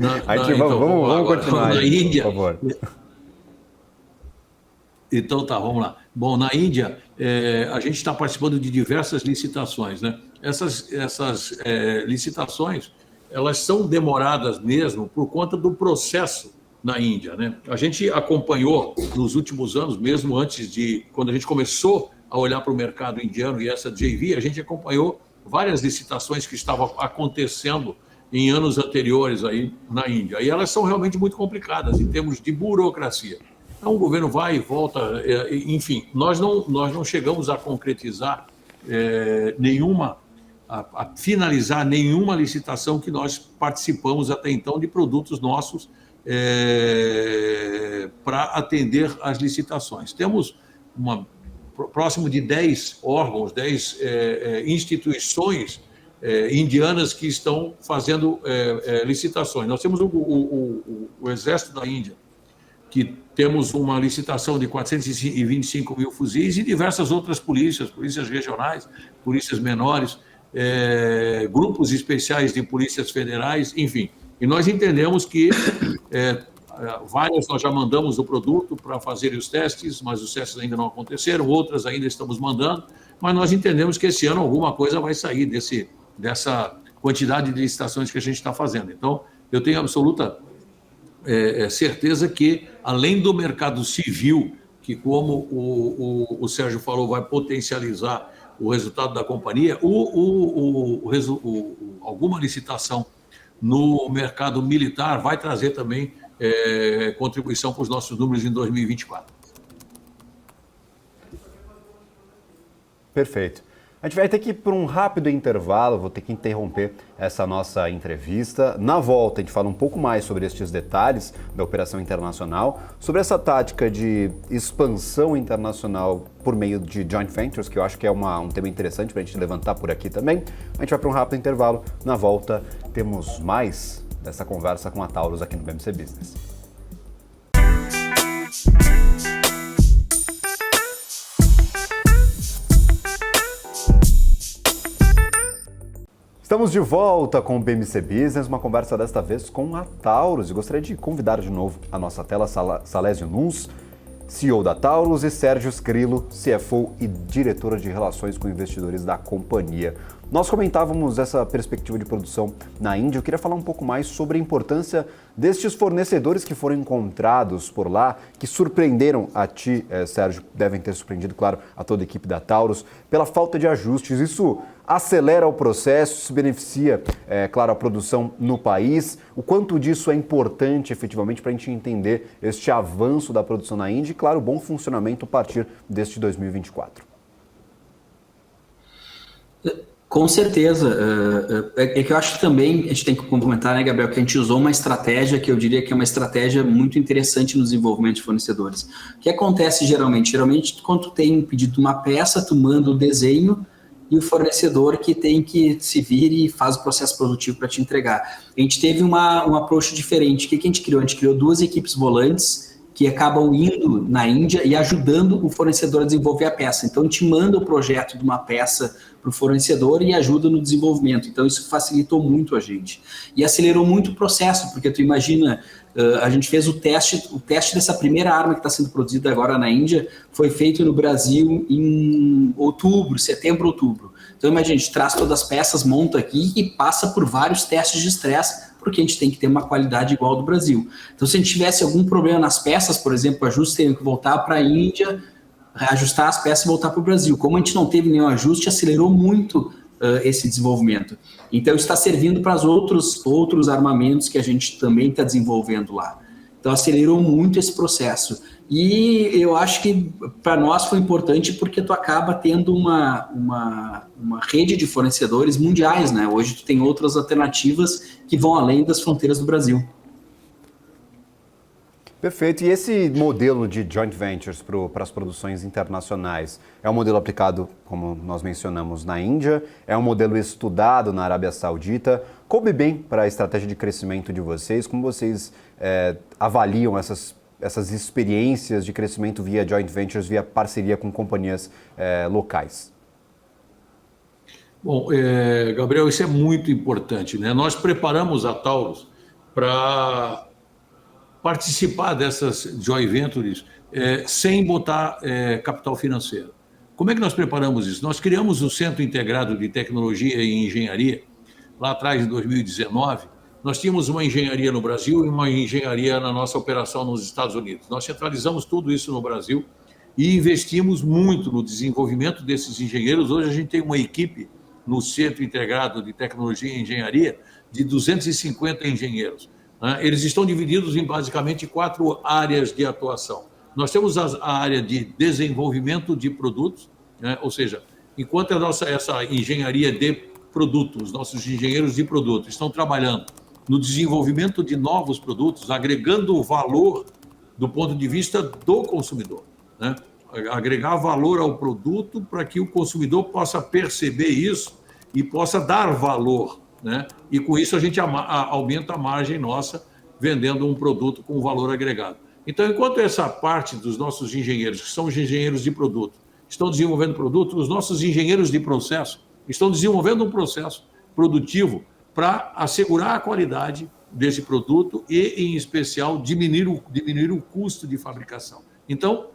vamos continuar na Índia, por favor. Então tá, vamos lá. Bom, na Índia, a gente está participando de diversas licitações, né? Essas licitações, elas são demoradas mesmo por conta do processo na Índia, né? A gente acompanhou nos últimos anos, mesmo antes de, quando a gente começou a olhar para o mercado indiano e essa JV, a gente acompanhou várias licitações que estavam acontecendo em anos anteriores aí na Índia. E elas são realmente muito complicadas em termos de burocracia. Então, o governo vai e volta, enfim, nós não chegamos a concretizar a finalizar nenhuma licitação que nós participamos até então de produtos nossos para atender às licitações. Temos próximo de 10 órgãos, 10 instituições indianas que estão fazendo licitações. Nós temos o Exército da Índia, que temos uma licitação de 425 mil fuzis e diversas outras polícias regionais, polícias menores, grupos especiais de polícias federais, enfim. E nós entendemos que várias nós já mandamos o produto para fazer os testes, mas os testes ainda não aconteceram, outras ainda estamos mandando, mas nós entendemos que esse ano alguma coisa vai sair dessa quantidade de licitações que a gente está fazendo. Então, eu tenho absoluta certeza que, além do mercado civil, que como o Sérgio falou, vai potencializar o resultado da companhia, alguma licitação no mercado militar vai trazer também contribuição para os nossos números em 2024. Perfeito. A gente vai ter que ir para um rápido intervalo, vou ter que interromper essa nossa entrevista. Na volta, a gente fala um pouco mais sobre estes detalhes da operação internacional, sobre essa tática de expansão internacional por meio de joint ventures, que eu acho que é um tema interessante para a gente levantar por aqui também. A gente vai para um rápido intervalo. Na volta, temos mais dessa conversa com a Taurus aqui no BMC Business. Estamos de volta com o BMC Business, uma conversa desta vez com a Taurus. E gostaria de convidar de novo à nossa tela Salésio Nunes, CEO da Taurus, e Sérgio Scrilo, CFO e diretora de relações com investidores da companhia. Nós comentávamos essa perspectiva de produção na Índia. Eu queria falar um pouco mais sobre a importância destes fornecedores que foram encontrados por lá, que surpreenderam a ti, Sérgio, devem ter surpreendido, claro, a toda a equipe da Taurus, pela falta de ajustes. Isso acelera o processo, se beneficia, claro, a produção no país. O quanto disso é importante, efetivamente, para a gente entender este avanço da produção na Índia e, claro, o bom funcionamento a partir deste 2024. Com certeza. É que eu acho que também a gente tem que complementar, né, Gabriel, que a gente usou uma estratégia que eu diria que é uma estratégia muito interessante no desenvolvimento de fornecedores. O que acontece geralmente? Geralmente, quando tu tem um pedido de uma peça, tu manda o desenho e o fornecedor que tem que se vir e faz o processo produtivo para te entregar. A gente teve um approach diferente. O que a gente criou? A gente criou 2 equipes volantes que acabam indo na Índia e ajudando o fornecedor a desenvolver a peça. Então, a gente manda o projeto de uma peça para o fornecedor e ajuda no desenvolvimento. Então, isso facilitou muito a gente. E acelerou muito o processo, porque tu imagina, a gente fez o teste dessa primeira arma que está sendo produzida agora na Índia, foi feito no Brasil em setembro, outubro. Então, imagina, a gente traz todas as peças, monta aqui e passa por vários testes de estresse, porque a gente tem que ter uma qualidade igual ao do Brasil. Então, se a gente tivesse algum problema nas peças, por exemplo, ajustes teriam que voltar para a Índia, ajustar as peças e voltar para o Brasil. Como a gente não teve nenhum ajuste, acelerou muito esse desenvolvimento. Então, está servindo para os outros armamentos que a gente também está desenvolvendo lá. Então, acelerou muito esse processo. E eu acho que para nós foi importante porque tu acaba tendo uma rede de fornecedores mundiais, né? Hoje tu tem outras alternativas que vão além das fronteiras do Brasil. Perfeito. E esse modelo de joint ventures para as produções internacionais é um modelo aplicado, como nós mencionamos, na Índia? É um modelo estudado na Arábia Saudita? Coube bem para a estratégia de crescimento de vocês? Como vocês avaliam essas experiências de crescimento via joint ventures, via parceria com companhias locais? Bom, Gabriel, isso é muito importante, né? Nós preparamos a Taurus para participar dessas joint ventures sem botar capital financeiro. Como é que nós preparamos isso? Nós criamos o Centro Integrado de Tecnologia e Engenharia, lá atrás, em 2019. Nós tínhamos uma engenharia no Brasil e uma engenharia na nossa operação nos Estados Unidos. Nós centralizamos tudo isso no Brasil e investimos muito no desenvolvimento desses engenheiros. Hoje a gente tem uma equipe no Centro Integrado de Tecnologia e Engenharia de 250 engenheiros. Eles estão divididos em basicamente 4 áreas de atuação. Nós temos a área de desenvolvimento de produtos, né? Ou seja, enquanto essa engenharia de produtos, nossos engenheiros de produtos estão trabalhando no desenvolvimento de novos produtos, agregando valor do ponto de vista do consumidor, né? Agregar valor ao produto para que o consumidor possa perceber isso e possa dar valor, né? E com isso a gente aumenta a margem nossa vendendo um produto com valor agregado. Então, enquanto essa parte dos nossos engenheiros, que são os engenheiros de produto, estão desenvolvendo produto, os nossos engenheiros de processo estão desenvolvendo um processo produtivo para assegurar a qualidade desse produto e, em especial, diminuir o custo de fabricação. Então,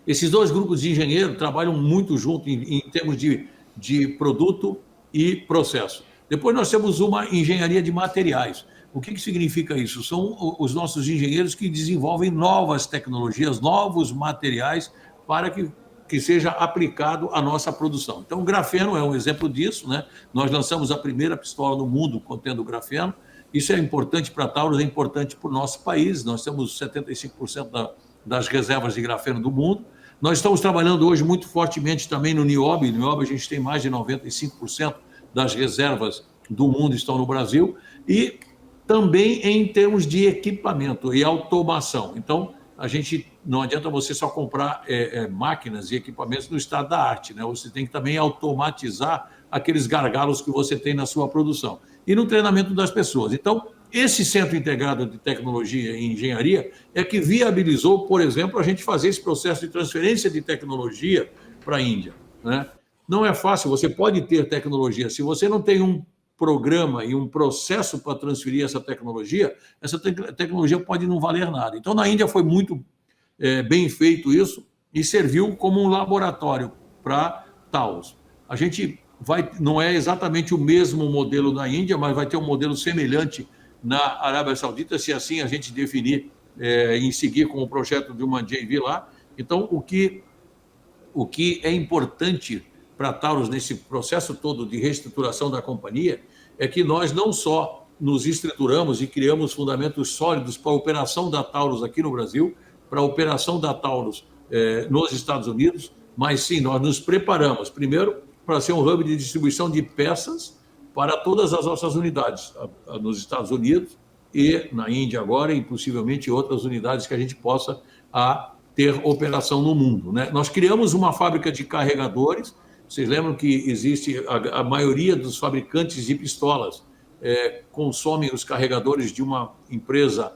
esses 2 grupos de engenheiros trabalham muito junto em termos de produto e processo. Depois nós temos uma engenharia de materiais. O que significa isso? São os nossos engenheiros que desenvolvem novas tecnologias, novos materiais para que seja aplicado à nossa produção. Então, o grafeno é um exemplo disso, né? Nós lançamos a primeira pistola no mundo contendo grafeno. Isso é importante para a Taurus, é importante para o nosso país. Nós temos 75% das reservas de grafeno do mundo. Nós estamos trabalhando hoje muito fortemente também no Niobe. No Niobe a gente tem mais de 95% das reservas do mundo estão no Brasil. E também em termos de equipamento e automação. Então, não adianta você só comprar máquinas e equipamentos no estado da arte, né? Você tem que também automatizar aqueles gargalos que você tem na sua produção. E no treinamento das pessoas. Então, esse Centro Integrado de Tecnologia e Engenharia é que viabilizou, por exemplo, a gente fazer esse processo de transferência de tecnologia para a Índia, né? Não é fácil, você pode ter tecnologia. Se você não tem um programa e um processo para transferir essa tecnologia pode não valer nada. Então, na Índia foi muito bem feito isso e serviu como um laboratório para Taurus. A gente não é exatamente o mesmo modelo da Índia, mas vai ter um modelo semelhante na Arábia Saudita, se assim a gente definir em seguir com o projeto de uma JV lá. Então, o que é importante para a Taurus nesse processo todo de reestruturação da companhia é que nós não só nos estruturamos e criamos fundamentos sólidos para a operação da Taurus aqui no Brasil, para a operação da Taurus nos Estados Unidos, mas sim, nós nos preparamos, primeiro, para ser um hub de distribuição de peças para todas as nossas unidades, nos Estados Unidos e na Índia agora, e possivelmente outras unidades que a gente possa ter operação no mundo, né? Nós criamos uma fábrica de carregadores Vocês lembram que existe a maioria dos fabricantes de pistolas consomem os carregadores de uma empresa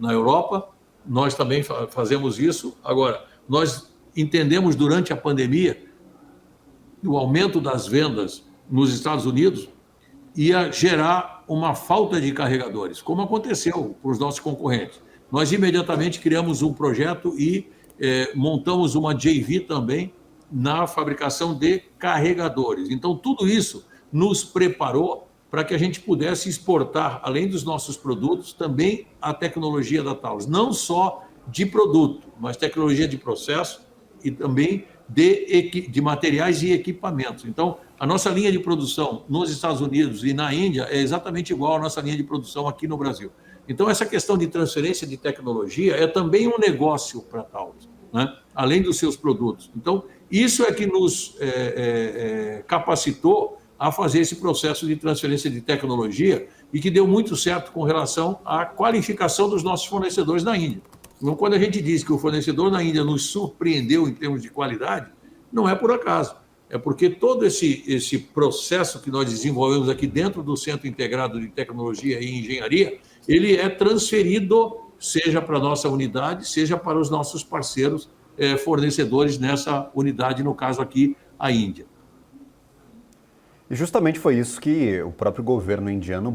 na Europa. Nós também fazemos isso. Agora, nós entendemos durante a pandemia o aumento das vendas nos Estados Unidos ia gerar uma falta de carregadores, como aconteceu para os nossos concorrentes. Nós imediatamente criamos um projeto e montamos uma JV também na fabricação de carregadores. Então, tudo isso nos preparou para que a gente pudesse exportar, além dos nossos produtos, também a tecnologia da Taurus. Não só de produto, mas tecnologia de processo e também de materiais e equipamentos. Então, a nossa linha de produção nos Estados Unidos e na Índia é exatamente igual à nossa linha de produção aqui no Brasil. Então, essa questão de transferência de tecnologia é também um negócio para a Taurus, né? Além dos seus produtos. Então, isso é que nos capacitou a fazer esse processo de transferência de tecnologia e que deu muito certo com relação à qualificação dos nossos fornecedores na Índia. Então, quando a gente diz que o fornecedor na Índia nos surpreendeu em termos de qualidade, não é por acaso. É porque todo esse processo que nós desenvolvemos aqui dentro do Centro Integrado de Tecnologia e Engenharia, ele é transferido, seja para a nossa unidade, seja para os nossos parceiros fornecedores nessa unidade, no caso aqui, a Índia. E justamente foi isso que o próprio governo indiano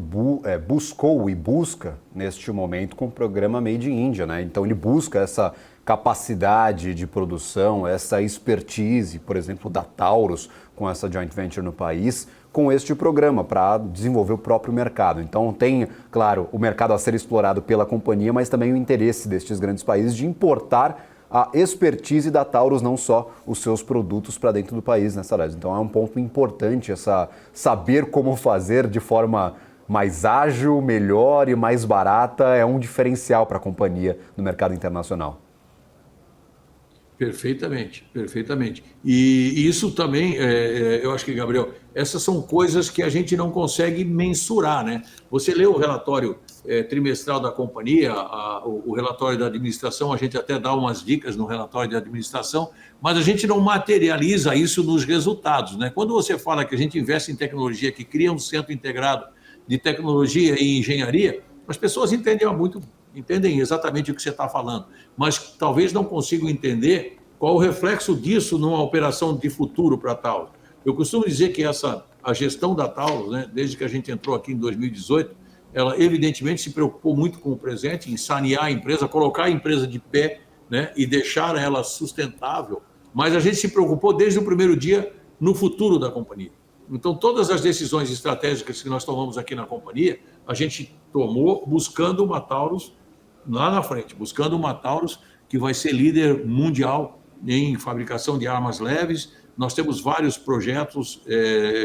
buscou e busca neste momento com o programa Made in India, né? Então ele busca essa capacidade de produção, essa expertise, por exemplo, da Taurus com essa joint venture no país, com este programa para desenvolver o próprio mercado. Então tem, claro, o mercado a ser explorado pela companhia, mas também o interesse destes grandes países de importar a expertise da Taurus, não só os seus produtos para dentro do país, né, Salles? Então é um ponto importante saber como fazer de forma mais ágil, melhor e mais barata, é um diferencial para a companhia no mercado internacional. Perfeitamente, perfeitamente. E isso também, eu acho que, Gabriel, essas são coisas que a gente não consegue mensurar, né? Você lê o relatório trimestral da companhia, o relatório da administração, a gente até dá umas dicas no relatório de administração, mas a gente não materializa isso nos resultados, né? Quando você fala que a gente investe em tecnologia, que cria um centro integrado de tecnologia e engenharia, as pessoas entendem exatamente o que você está falando, mas talvez não consigam entender qual o reflexo disso numa operação de futuro para a Taurus. Eu costumo dizer que a gestão da Taurus, né, desde que a gente entrou aqui em 2018, ela evidentemente se preocupou muito com o presente, em sanear a empresa, colocar a empresa de pé, né, e deixar ela sustentável, mas a gente se preocupou desde o primeiro dia no futuro da companhia. Então, todas as decisões estratégicas que nós tomamos aqui na companhia, a gente tomou buscando uma Taurus lá na frente, buscando uma Taurus que vai ser líder mundial em fabricação de armas leves. Nós temos vários projetos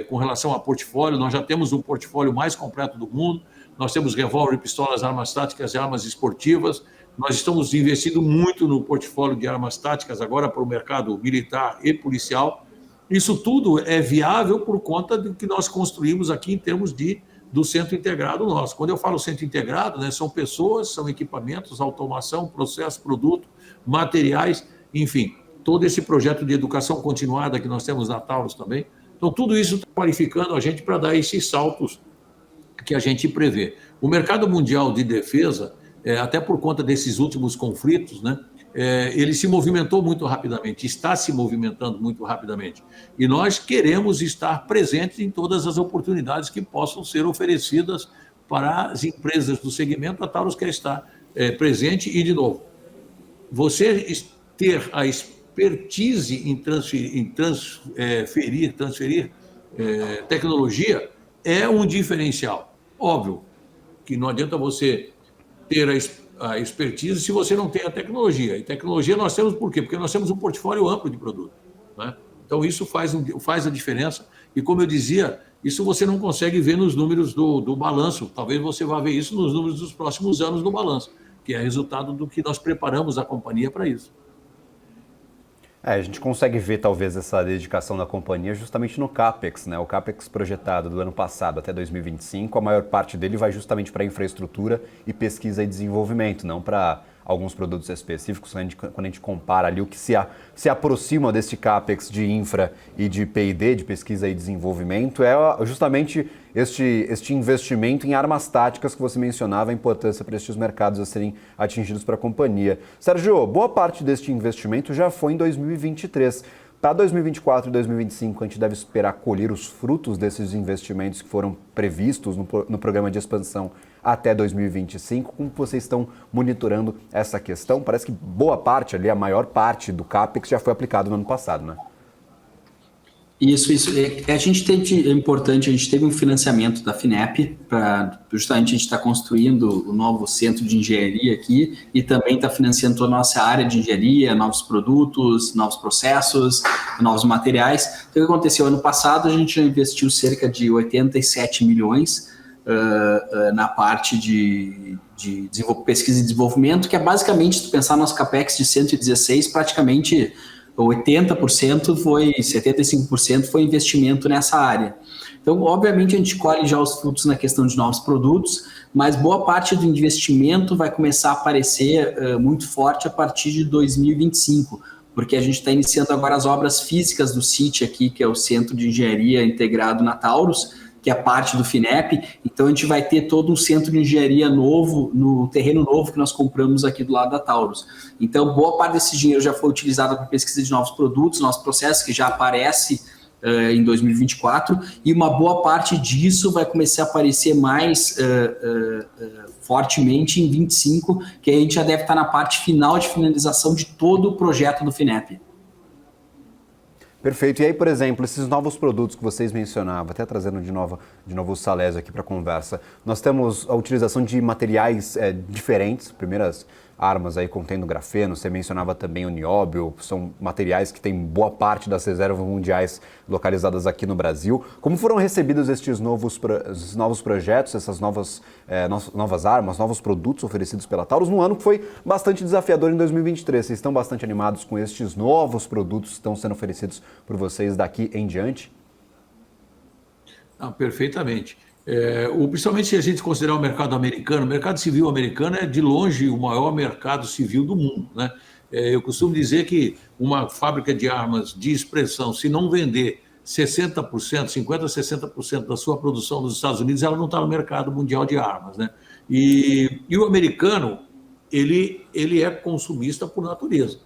com relação a portfólio, nós já temos um portfólio mais completo do mundo, nós temos revólver, pistolas, armas táticas e armas esportivas. Nós estamos investindo muito no portfólio de armas táticas agora para o mercado militar e policial. Isso tudo é viável por conta do que nós construímos aqui em termos do centro integrado nosso. Quando eu falo centro integrado, né, são pessoas, são equipamentos, automação, processo, produto, materiais, enfim, todo esse projeto de educação continuada que nós temos na Taurus também. Então, tudo isso está qualificando a gente para dar esses saltos que a gente prevê. O mercado mundial de defesa, até por conta desses últimos conflitos, né, ele se movimentou muito rapidamente, está se movimentando muito rapidamente. E nós queremos estar presentes em todas as oportunidades que possam ser oferecidas para as empresas do segmento. A Taurus quer estar presente e, de novo, você ter a expertise em transferir tecnologia é um diferencial. Óbvio que não adianta você ter a expertise se você não tem a tecnologia. E tecnologia nós temos por quê? Porque nós temos um portfólio amplo de produto, né? Então, isso faz a diferença. E, como eu dizia, isso você não consegue ver nos números do balanço. Talvez você vá ver isso nos números dos próximos anos do balanço, que é resultado do que nós preparamos a companhia para isso. A gente consegue ver talvez essa dedicação da companhia justamente no CAPEX, né? O CAPEX projetado do ano passado até 2025, a maior parte dele vai justamente para infraestrutura e pesquisa e desenvolvimento, não para alguns produtos específicos, quando a gente compara ali o que se aproxima desse CAPEX de infra e de P&D, de pesquisa e desenvolvimento, é justamente este investimento em armas táticas que você mencionava, a importância para estes mercados a serem atingidos para a companhia. Sérgio, boa parte deste investimento já foi em 2023. Para 2024 e 2025, a gente deve esperar colher os frutos desses investimentos que foram previstos no programa de expansão até 2025. Como vocês estão monitorando essa questão? Parece que boa parte ali, a maior parte do CAPEX já foi aplicado no ano passado, né? Isso. A gente teve, é importante, a gente teve um financiamento da FINEP para justamente a gente estar construindo o novo centro de engenharia aqui e também está financiando toda a nossa área de engenharia, novos produtos, novos processos, novos materiais. Então, o que aconteceu? Ano passado, a gente já investiu cerca de 87 milhões na parte de pesquisa e desenvolvimento, que é basicamente, se tu pensar no nosso CAPEX de 116, praticamente 80% 75% foi investimento nessa área. Então, obviamente, a gente colhe já os frutos na questão de novos produtos, mas boa parte do investimento vai começar a aparecer muito forte a partir de 2025, porque a gente está iniciando agora as obras físicas do CIT aqui, que é o Centro de Engenharia Integrado na Taurus, que é parte do FINEP. Então, a gente vai ter todo um centro de engenharia novo, no terreno novo que nós compramos aqui do lado da Taurus. Então, boa parte desse dinheiro já foi utilizado para pesquisa de novos produtos, novos processos, que já aparece em 2024, e uma boa parte disso vai começar a aparecer mais fortemente em 2025, que a gente já deve estar na parte final de finalização de todo o projeto do FINEP. Perfeito. E aí, por exemplo, esses novos produtos que vocês mencionavam, até trazendo de novo o Salésio aqui para a conversa, nós temos a utilização de materiais diferentes, primeiras armas aí contendo grafeno, você mencionava também o nióbio, são materiais que têm boa parte das reservas mundiais localizadas aqui no Brasil. Como foram recebidos estes novos projetos, essas novas armas, novos produtos oferecidos pela Taurus, num ano que foi bastante desafiador em 2023? Vocês estão bastante animados com estes novos produtos que estão sendo oferecidos por vocês daqui em diante? Perfeitamente. Principalmente se a gente considerar o mercado civil americano é de longe o maior mercado civil do mundo, né? Eu costumo dizer que uma fábrica de armas de expressão, se não vender 60%, 50% a 60% da sua produção nos Estados Unidos, ela não está no mercado mundial de armas, né? E o americano, ele é consumista por natureza.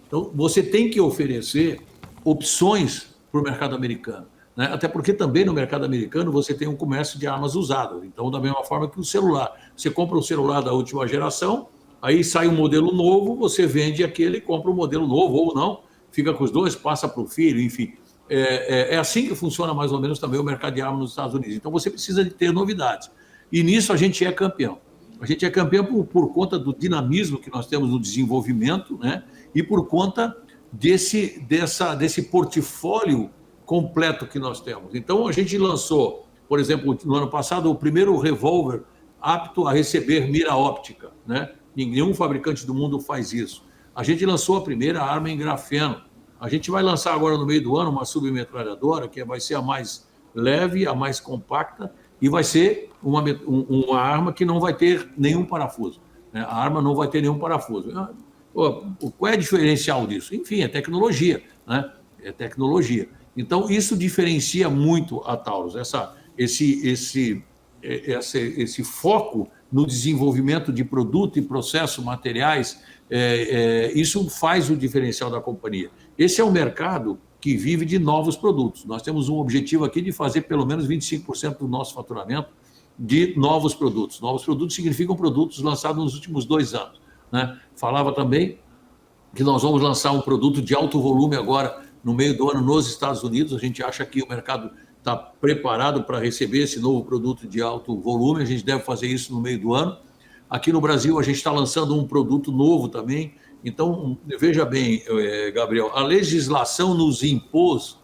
Então, você tem que oferecer opções para o mercado americano, né? Até porque também no mercado americano você tem um comércio de armas usadas. Então, da mesma forma que o celular. Você compra um celular da última geração, aí sai um modelo novo, você vende aquele, compra um modelo novo ou não, fica com os dois, passa para o filho, enfim. É assim que funciona mais ou menos também o mercado de armas nos Estados Unidos. Então, você precisa de ter novidades. E nisso a gente é campeão. A gente é campeão por conta do dinamismo que nós temos no desenvolvimento, né? E por conta desse portfólio completo que nós temos. Então, a gente lançou, por exemplo, no ano passado, o primeiro revólver apto a receber mira óptica, né? Nenhum fabricante do mundo faz isso. A gente lançou a primeira arma em grafeno. A gente vai lançar agora no meio do ano uma submetralhadora, que vai ser a mais leve, a mais compacta, e vai ser uma arma que não vai ter nenhum parafuso, né? A arma não vai ter nenhum parafuso. Qual é o diferencial disso? Enfim, é tecnologia, né? É tecnologia. Então, isso diferencia muito a Taurus, esse foco no desenvolvimento de produto e processo, materiais, isso faz o diferencial da companhia. Esse é um mercado que vive de novos produtos. Nós temos um objetivo aqui de fazer pelo menos 25% do nosso faturamento de novos produtos. Novos produtos significam produtos lançados nos últimos 2 anos, né? Falava também que nós vamos lançar um produto de alto volume agora no meio do ano nos Estados Unidos. A gente acha que o mercado está preparado para receber esse novo produto de alto volume. A gente deve fazer isso no meio do ano. Aqui no Brasil, a gente está lançando um produto novo também. Então, veja bem, Gabriel, a legislação nos impôs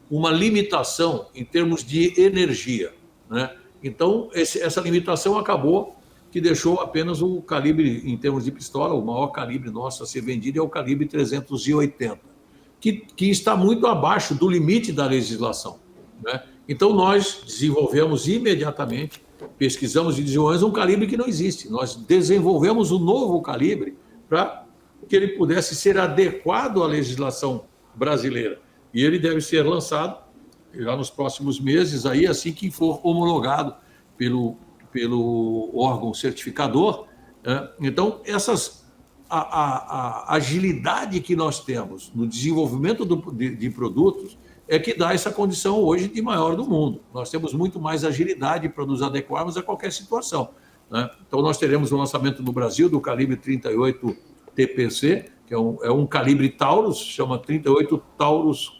uma limitação em termos de energia, né? Então, essa limitação acabou, que deixou apenas o calibre, em termos de pistola, o maior calibre nosso a ser vendido é o calibre 380, que está muito abaixo do limite da legislação, né? Então, nós desenvolvemos imediatamente, pesquisamos e desenvolvemos um calibre que não existe. Nós desenvolvemos um novo calibre para que ele pudesse ser adequado à legislação brasileira. E ele deve ser lançado já nos próximos meses, aí, assim que for homologado pelo órgão certificador. Então, a agilidade que nós temos no desenvolvimento de produtos é que dá essa condição hoje de maior do mundo. Nós temos muito mais agilidade para nos adequarmos a qualquer situação, né? Então, nós teremos o lançamento no Brasil do calibre 38 TPC, que é um calibre Taurus, chama 38 Taurus,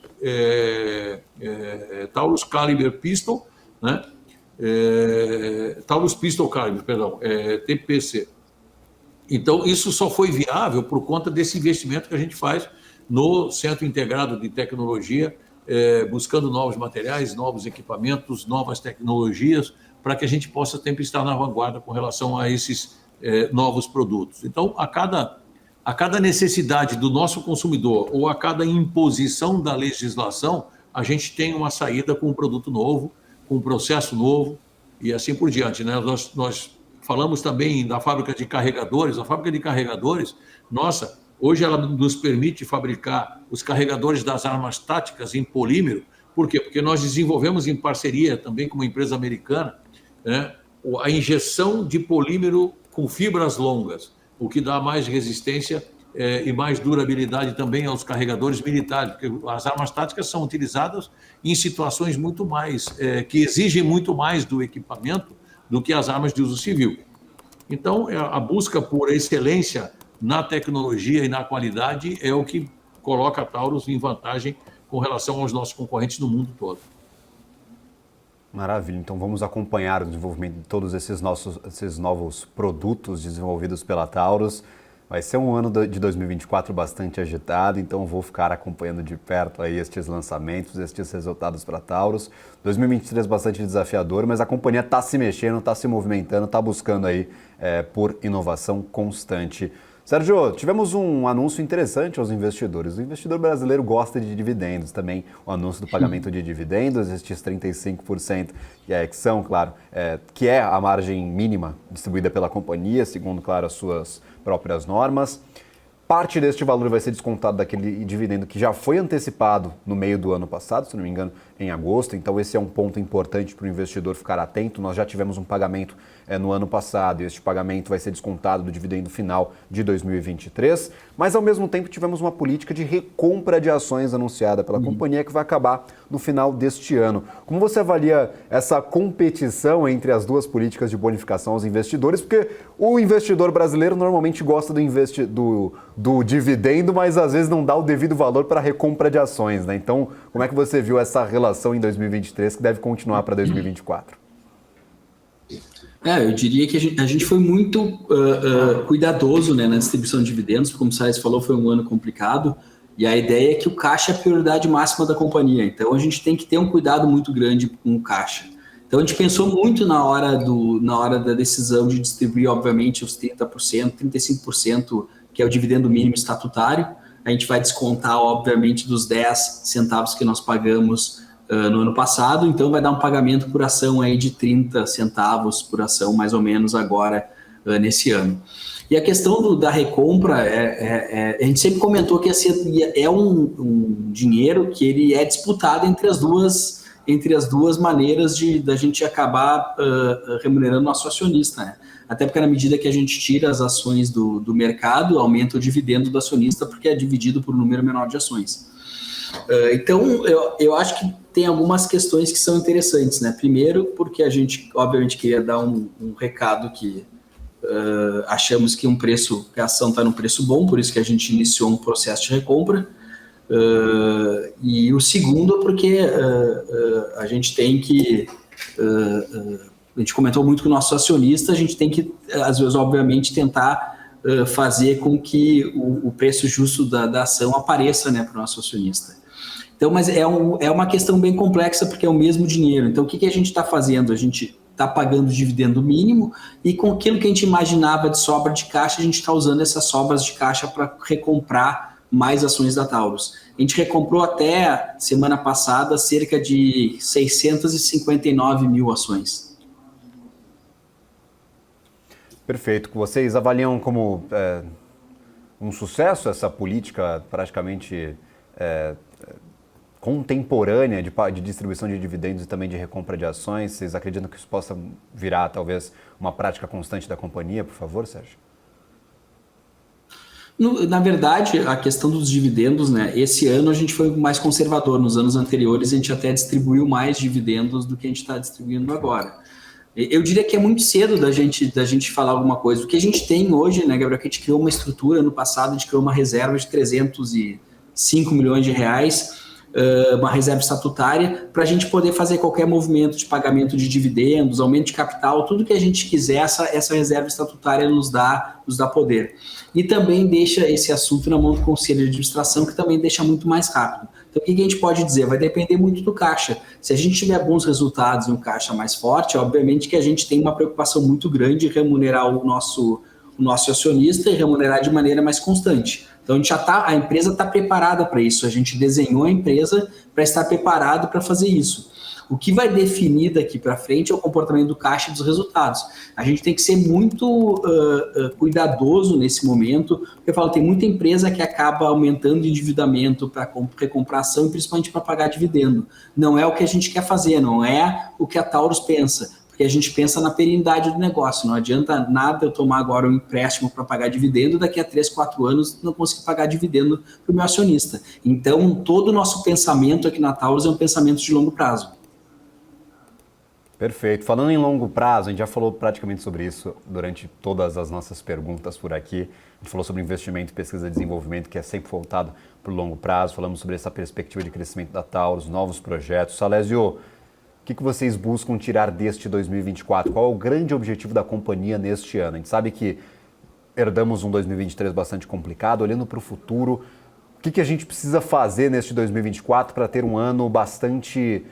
Taurus Caliber Pistol, né? Taurus Pistol Caliber, perdão, TPC. Então, isso só foi viável por conta desse investimento que a gente faz no Centro Integrado de Tecnologia, buscando novos materiais, novos equipamentos, novas tecnologias, para que a gente possa sempre estar na vanguarda com relação a esses novos produtos. Então, a cada necessidade do nosso consumidor ou a cada imposição da legislação, a gente tem uma saída com um produto novo, com um processo novo e assim por diante, né? Nós falamos também da fábrica de carregadores. A fábrica de carregadores, nossa, hoje ela nos permite fabricar os carregadores das armas táticas em polímero. Por quê? Porque nós desenvolvemos em parceria também com uma empresa americana, né, a injeção de polímero com fibras longas, o que dá mais resistência e mais durabilidade também aos carregadores militares, porque as armas táticas são utilizadas em situações muito mais, que exigem muito mais do equipamento do que as armas de uso civil. Então, a busca por excelência na tecnologia e na qualidade é o que coloca a Taurus em vantagem com relação aos nossos concorrentes no mundo todo. Maravilha, então vamos acompanhar o desenvolvimento de todos esses novos produtos desenvolvidos pela Taurus. Vai ser um ano de 2024 bastante agitado, então vou ficar acompanhando de perto aí estes lançamentos, estes resultados para a Taurus. 2023 bastante desafiador, mas a companhia está se mexendo, está se movimentando, está buscando aí por inovação constante. Sérgio, tivemos um anúncio interessante aos investidores. O investidor brasileiro gosta de dividendos também. O anúncio do pagamento de dividendos, estes 35%, que são, claro, que é a margem mínima distribuída pela companhia, segundo, claro, as suas próprias normas. Parte deste valor vai ser descontado daquele dividendo que já foi antecipado no meio do ano passado, se não me engano, em agosto. Então, esse é um ponto importante para o investidor ficar atento. Nós já tivemos um pagamento no ano passado e este pagamento vai ser descontado do dividendo final de 2023. Mas, ao mesmo tempo, tivemos uma política de recompra de ações anunciada pela companhia que vai acabar no final deste ano. Como você avalia essa competição entre as duas políticas de bonificação aos investidores? Porque o investidor brasileiro normalmente gosta do dividendo, mas às vezes não dá o devido valor para a recompra de ações, né? Então, como é que você viu essa relação em 2023 que deve continuar para 2024? Eu diria que a gente foi muito cuidadoso, né, na distribuição de dividendos. Como o Salles falou, foi um ano complicado e a ideia é que o caixa é a prioridade máxima da companhia. Então, a gente tem que ter um cuidado muito grande com o caixa. Então, a gente pensou muito na hora da decisão de distribuir, obviamente, os 30%, 35%, que é o dividendo mínimo estatutário. A gente vai descontar, obviamente, dos 10 centavos que nós pagamos no ano passado, então vai dar um pagamento por ação aí de 30 centavos por ação, mais ou menos, agora, nesse ano. E a questão da recompra, a gente sempre comentou que é um dinheiro que ele é disputado entre as duas maneiras da gente acabar remunerando nosso acionista, né? Até porque na medida que a gente tira as ações do mercado, aumenta o dividendo do acionista, porque é dividido por um número menor de ações. Então, eu acho que tem algumas questões que são interessantes, né? Primeiro, porque a gente, obviamente, queria dar um recado que achamos que a ação está num preço bom, por isso que a gente iniciou um processo de recompra. E o segundo, porque a gente tem que... a gente comentou muito com o nosso acionista, a gente tem que, às vezes, obviamente, tentar fazer com que o preço justo da ação apareça, né, para o nosso acionista. Então, mas é uma questão bem complexa, porque é o mesmo dinheiro. Então, o que a gente está fazendo? A gente está pagando o dividendo mínimo e com aquilo que a gente imaginava de sobra de caixa, a gente está usando essas sobras de caixa para recomprar mais ações da Taurus. A gente recomprou até semana passada cerca de 659 mil ações. Perfeito. Vocês avaliam como um sucesso essa política praticamente contemporânea de distribuição de dividendos e também de recompra de ações? Vocês acreditam que isso possa virar, talvez, uma prática constante da companhia, por favor, Sérgio? Na verdade, a questão dos dividendos, né? Esse ano a gente foi mais conservador. Nos anos anteriores, a gente até distribuiu mais dividendos do que a gente está distribuindo agora. Eu diria que é muito cedo da gente falar alguma coisa. O que a gente tem hoje, né, Gabriel, que a gente criou uma estrutura, no passado a gente criou uma reserva de 305 milhões de reais, uma reserva estatutária, para a gente poder fazer qualquer movimento de pagamento de dividendos, aumento de capital, tudo que a gente quiser, essa reserva estatutária nos dá poder. E também deixa esse assunto na mão do Conselho de Administração, que também deixa muito mais rápido. Então, o que a gente pode dizer? Vai depender muito do caixa. Se a gente tiver bons resultados e um caixa mais forte, obviamente que a gente tem uma preocupação muito grande em remunerar o nosso acionista e remunerar de maneira mais constante. Então, a empresa está preparada para isso. A gente desenhou a empresa para estar preparado para fazer isso. O que vai definir daqui para frente é o comportamento do caixa e dos resultados. A gente tem que ser muito cuidadoso nesse momento, porque eu falo, tem muita empresa que acaba aumentando o endividamento para recomprar ação e principalmente para pagar dividendo. Não é o que a gente quer fazer, não é o que a Taurus pensa. Porque a gente pensa na perenidade do negócio. Não adianta nada eu tomar agora um empréstimo para pagar dividendo, daqui a 3, 4 anos não conseguir pagar dividendo para o meu acionista. Então, todo o nosso pensamento aqui na Taurus é um pensamento de longo prazo. Perfeito. Falando em longo prazo, a gente já falou praticamente sobre isso durante todas as nossas perguntas por aqui. A gente falou sobre investimento, pesquisa e desenvolvimento, que é sempre voltado para o longo prazo. Falamos sobre essa perspectiva de crescimento da Taurus, novos projetos. Salésio, o que vocês buscam tirar deste 2024? Qual é o grande objetivo da companhia neste ano? A gente sabe que herdamos um 2023 bastante complicado. Olhando para o futuro, o que a gente precisa fazer neste 2024 para ter um ano bastante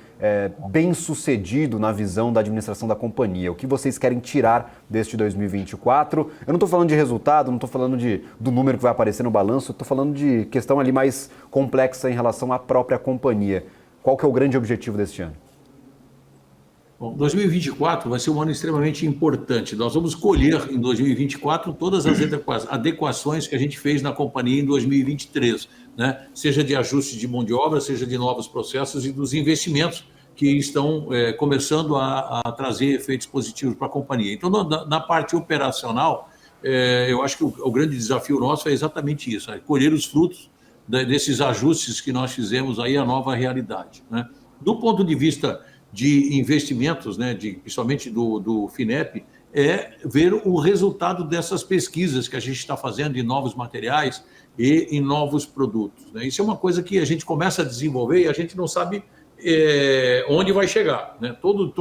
bem sucedido na visão da administração da companhia? O que vocês querem tirar deste 2024? Eu não estou falando de resultado, não estou falando do número que vai aparecer no balanço, estou falando de questão ali mais complexa em relação à própria companhia. Qual que é o grande objetivo deste ano? Bom, 2024 vai ser um ano extremamente importante. Nós vamos colher em 2024 todas as adequações que a gente fez na companhia em 2023, né? Seja de ajuste de mão de obra, seja de novos processos e dos investimentos que estão começando a trazer efeitos positivos para a companhia. Então, na parte operacional, eu acho que o grande desafio nosso é exatamente isso, colher os frutos desses ajustes que nós fizemos aí à nova realidade, né? Do ponto de vista de investimentos, né, principalmente do FINEP, é ver o resultado dessas pesquisas que a gente está fazendo em novos materiais e em novos produtos, né? Isso é uma coisa que a gente começa a desenvolver e a gente não sabe onde vai chegar, né? Todo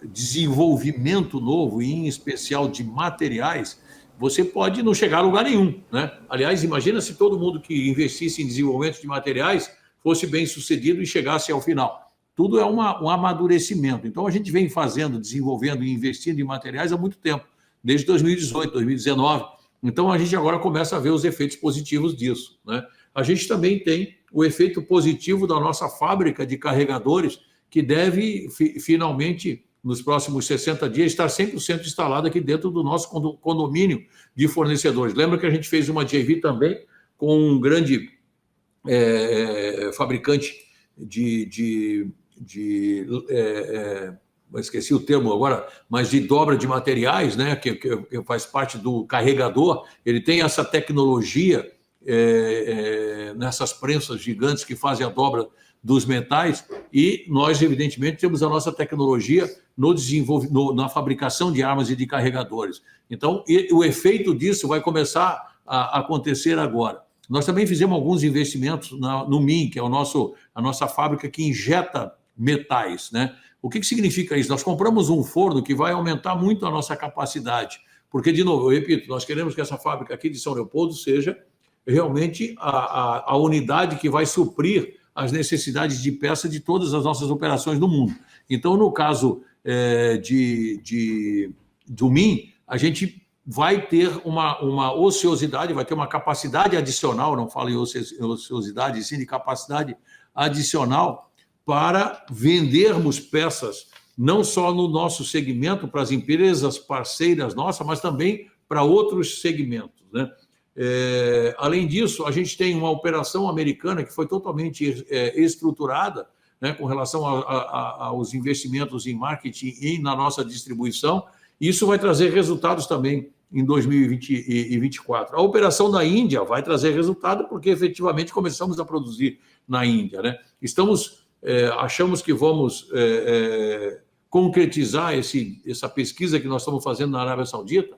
desenvolvimento novo, e em especial de materiais, você pode não chegar a lugar nenhum, né? Aliás, imagina se todo mundo que investisse em desenvolvimento de materiais fosse bem sucedido e chegasse ao final. Tudo é um amadurecimento. Então, a gente vem desenvolvendo e investindo em materiais há muito tempo, desde 2018, 2019. Então, a gente agora começa a ver os efeitos positivos disso, né? A gente também tem o efeito positivo da nossa fábrica de carregadores, que deve, finalmente, nos próximos 60 dias, estar 100% instalada aqui dentro do nosso condomínio de fornecedores. Lembra que a gente fez uma JV também com um grande fabricante esqueci o termo agora, mas de dobra de materiais, né, que faz parte do carregador. Ele tem essa tecnologia nessas prensas gigantes que fazem a dobra dos metais, e nós, evidentemente, temos a nossa tecnologia na fabricação de armas e de carregadores. Então, o efeito disso vai começar a acontecer agora. Nós também fizemos alguns investimentos no MIN, que é a nossa fábrica que injeta metais, né? O que significa isso? Nós compramos um forno que vai aumentar muito a nossa capacidade, porque, de novo, eu repito, nós queremos que essa fábrica aqui de São Leopoldo seja realmente a unidade que vai suprir as necessidades de peça de todas as nossas operações no mundo. Então, no caso do MIN, a gente vai ter uma ociosidade, vai ter uma capacidade adicional, não falo em ociosidade, sim de capacidade adicional, para vendermos peças, não só no nosso segmento, para as empresas parceiras nossas, mas também para outros segmentos, né? Além disso, a gente tem uma operação americana que foi totalmente estruturada, né, com relação aos investimentos em marketing e na nossa distribuição. Isso vai trazer resultados também em 2024. A operação da Índia vai trazer resultado porque efetivamente começamos a produzir na Índia, né? Achamos que vamos concretizar essa pesquisa que nós estamos fazendo na Arábia Saudita.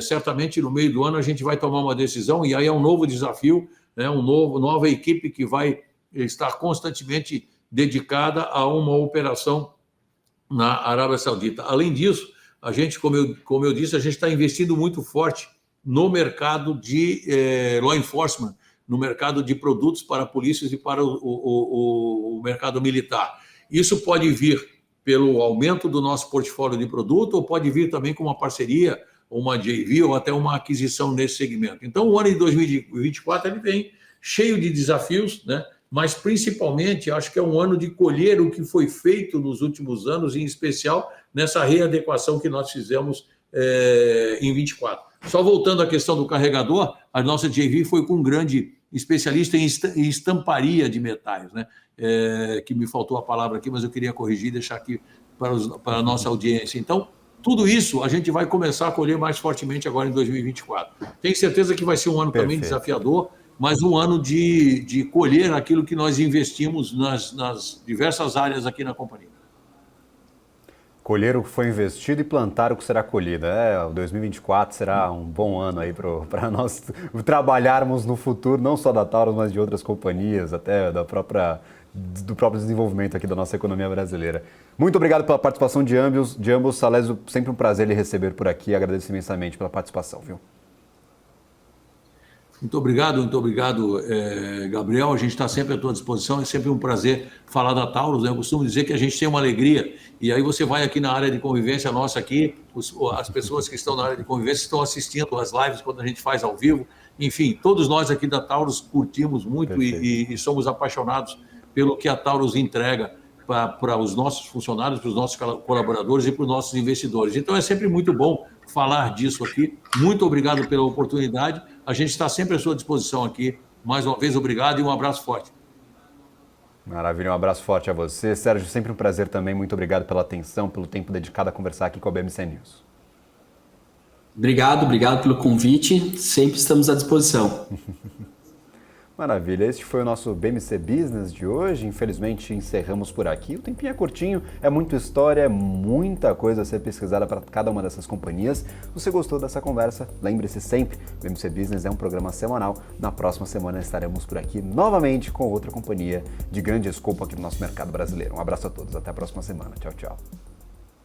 Certamente no meio do ano a gente vai tomar uma decisão e aí é um novo desafio, né? Nova equipe que vai estar constantemente dedicada a uma operação na Arábia Saudita. Além disso, a gente, como eu disse, a gente está investindo muito forte no mercado de law enforcement, no mercado de produtos para polícias e para o mercado militar. Isso pode vir pelo aumento do nosso portfólio de produto ou pode vir também com uma parceria, uma JV ou até uma aquisição nesse segmento. Então, o ano de 2024 ele vem cheio de desafios, né? Mas principalmente acho que é um ano de colher o que foi feito nos últimos anos, em especial nessa readequação que nós fizemos em 24. Só voltando à questão do carregador, a nossa JV foi com um grande especialista em estamparia de metais, né? Que me faltou a palavra aqui, mas eu queria corrigir e deixar aqui para a nossa audiência. Então, tudo isso a gente vai começar a colher mais fortemente agora em 2024. Tenho certeza que vai ser um ano também desafiador, mas um ano de colher aquilo que nós investimos nas diversas áreas aqui na companhia. Colher o que foi investido e plantar o que será colhido. O 2024 será um bom ano aí para nós trabalharmos no futuro, não só da Taurus, mas de outras companhias, até do próprio desenvolvimento aqui da nossa economia brasileira. Muito obrigado pela participação de ambos. Salésio, sempre um prazer lhe receber por aqui. Agradeço imensamente pela participação, viu? Muito obrigado, Gabriel. A gente está sempre à tua disposição, é sempre um prazer falar da Taurus, né? Eu costumo dizer que a gente tem uma alegria, e aí você vai aqui na área de convivência nossa aqui, as pessoas que estão na área de convivência estão assistindo as lives quando a gente faz ao vivo, enfim, todos nós aqui da Taurus curtimos muito e somos apaixonados pelo que a Taurus entrega para os nossos funcionários, para os nossos colaboradores e para os nossos investidores. Então é sempre muito bom falar disso aqui. Muito obrigado pela oportunidade. A gente está sempre à sua disposição aqui. Mais uma vez, obrigado e um abraço forte. Maravilha, um abraço forte a você. Sérgio, sempre um prazer também. Muito obrigado pela atenção, pelo tempo dedicado a conversar aqui com a BMC News. Obrigado pelo convite. Sempre estamos à disposição. Maravilha, este foi o nosso BMC Business de hoje. Infelizmente encerramos por aqui. O tempinho é curtinho, é muita história, é muita coisa a ser pesquisada para cada uma dessas companhias. Se você gostou dessa conversa, lembre-se sempre, o BMC Business é um programa semanal. Na próxima semana estaremos por aqui novamente com outra companhia de grande escopo aqui no nosso mercado brasileiro. Um abraço a todos, até a próxima semana. Tchau, tchau.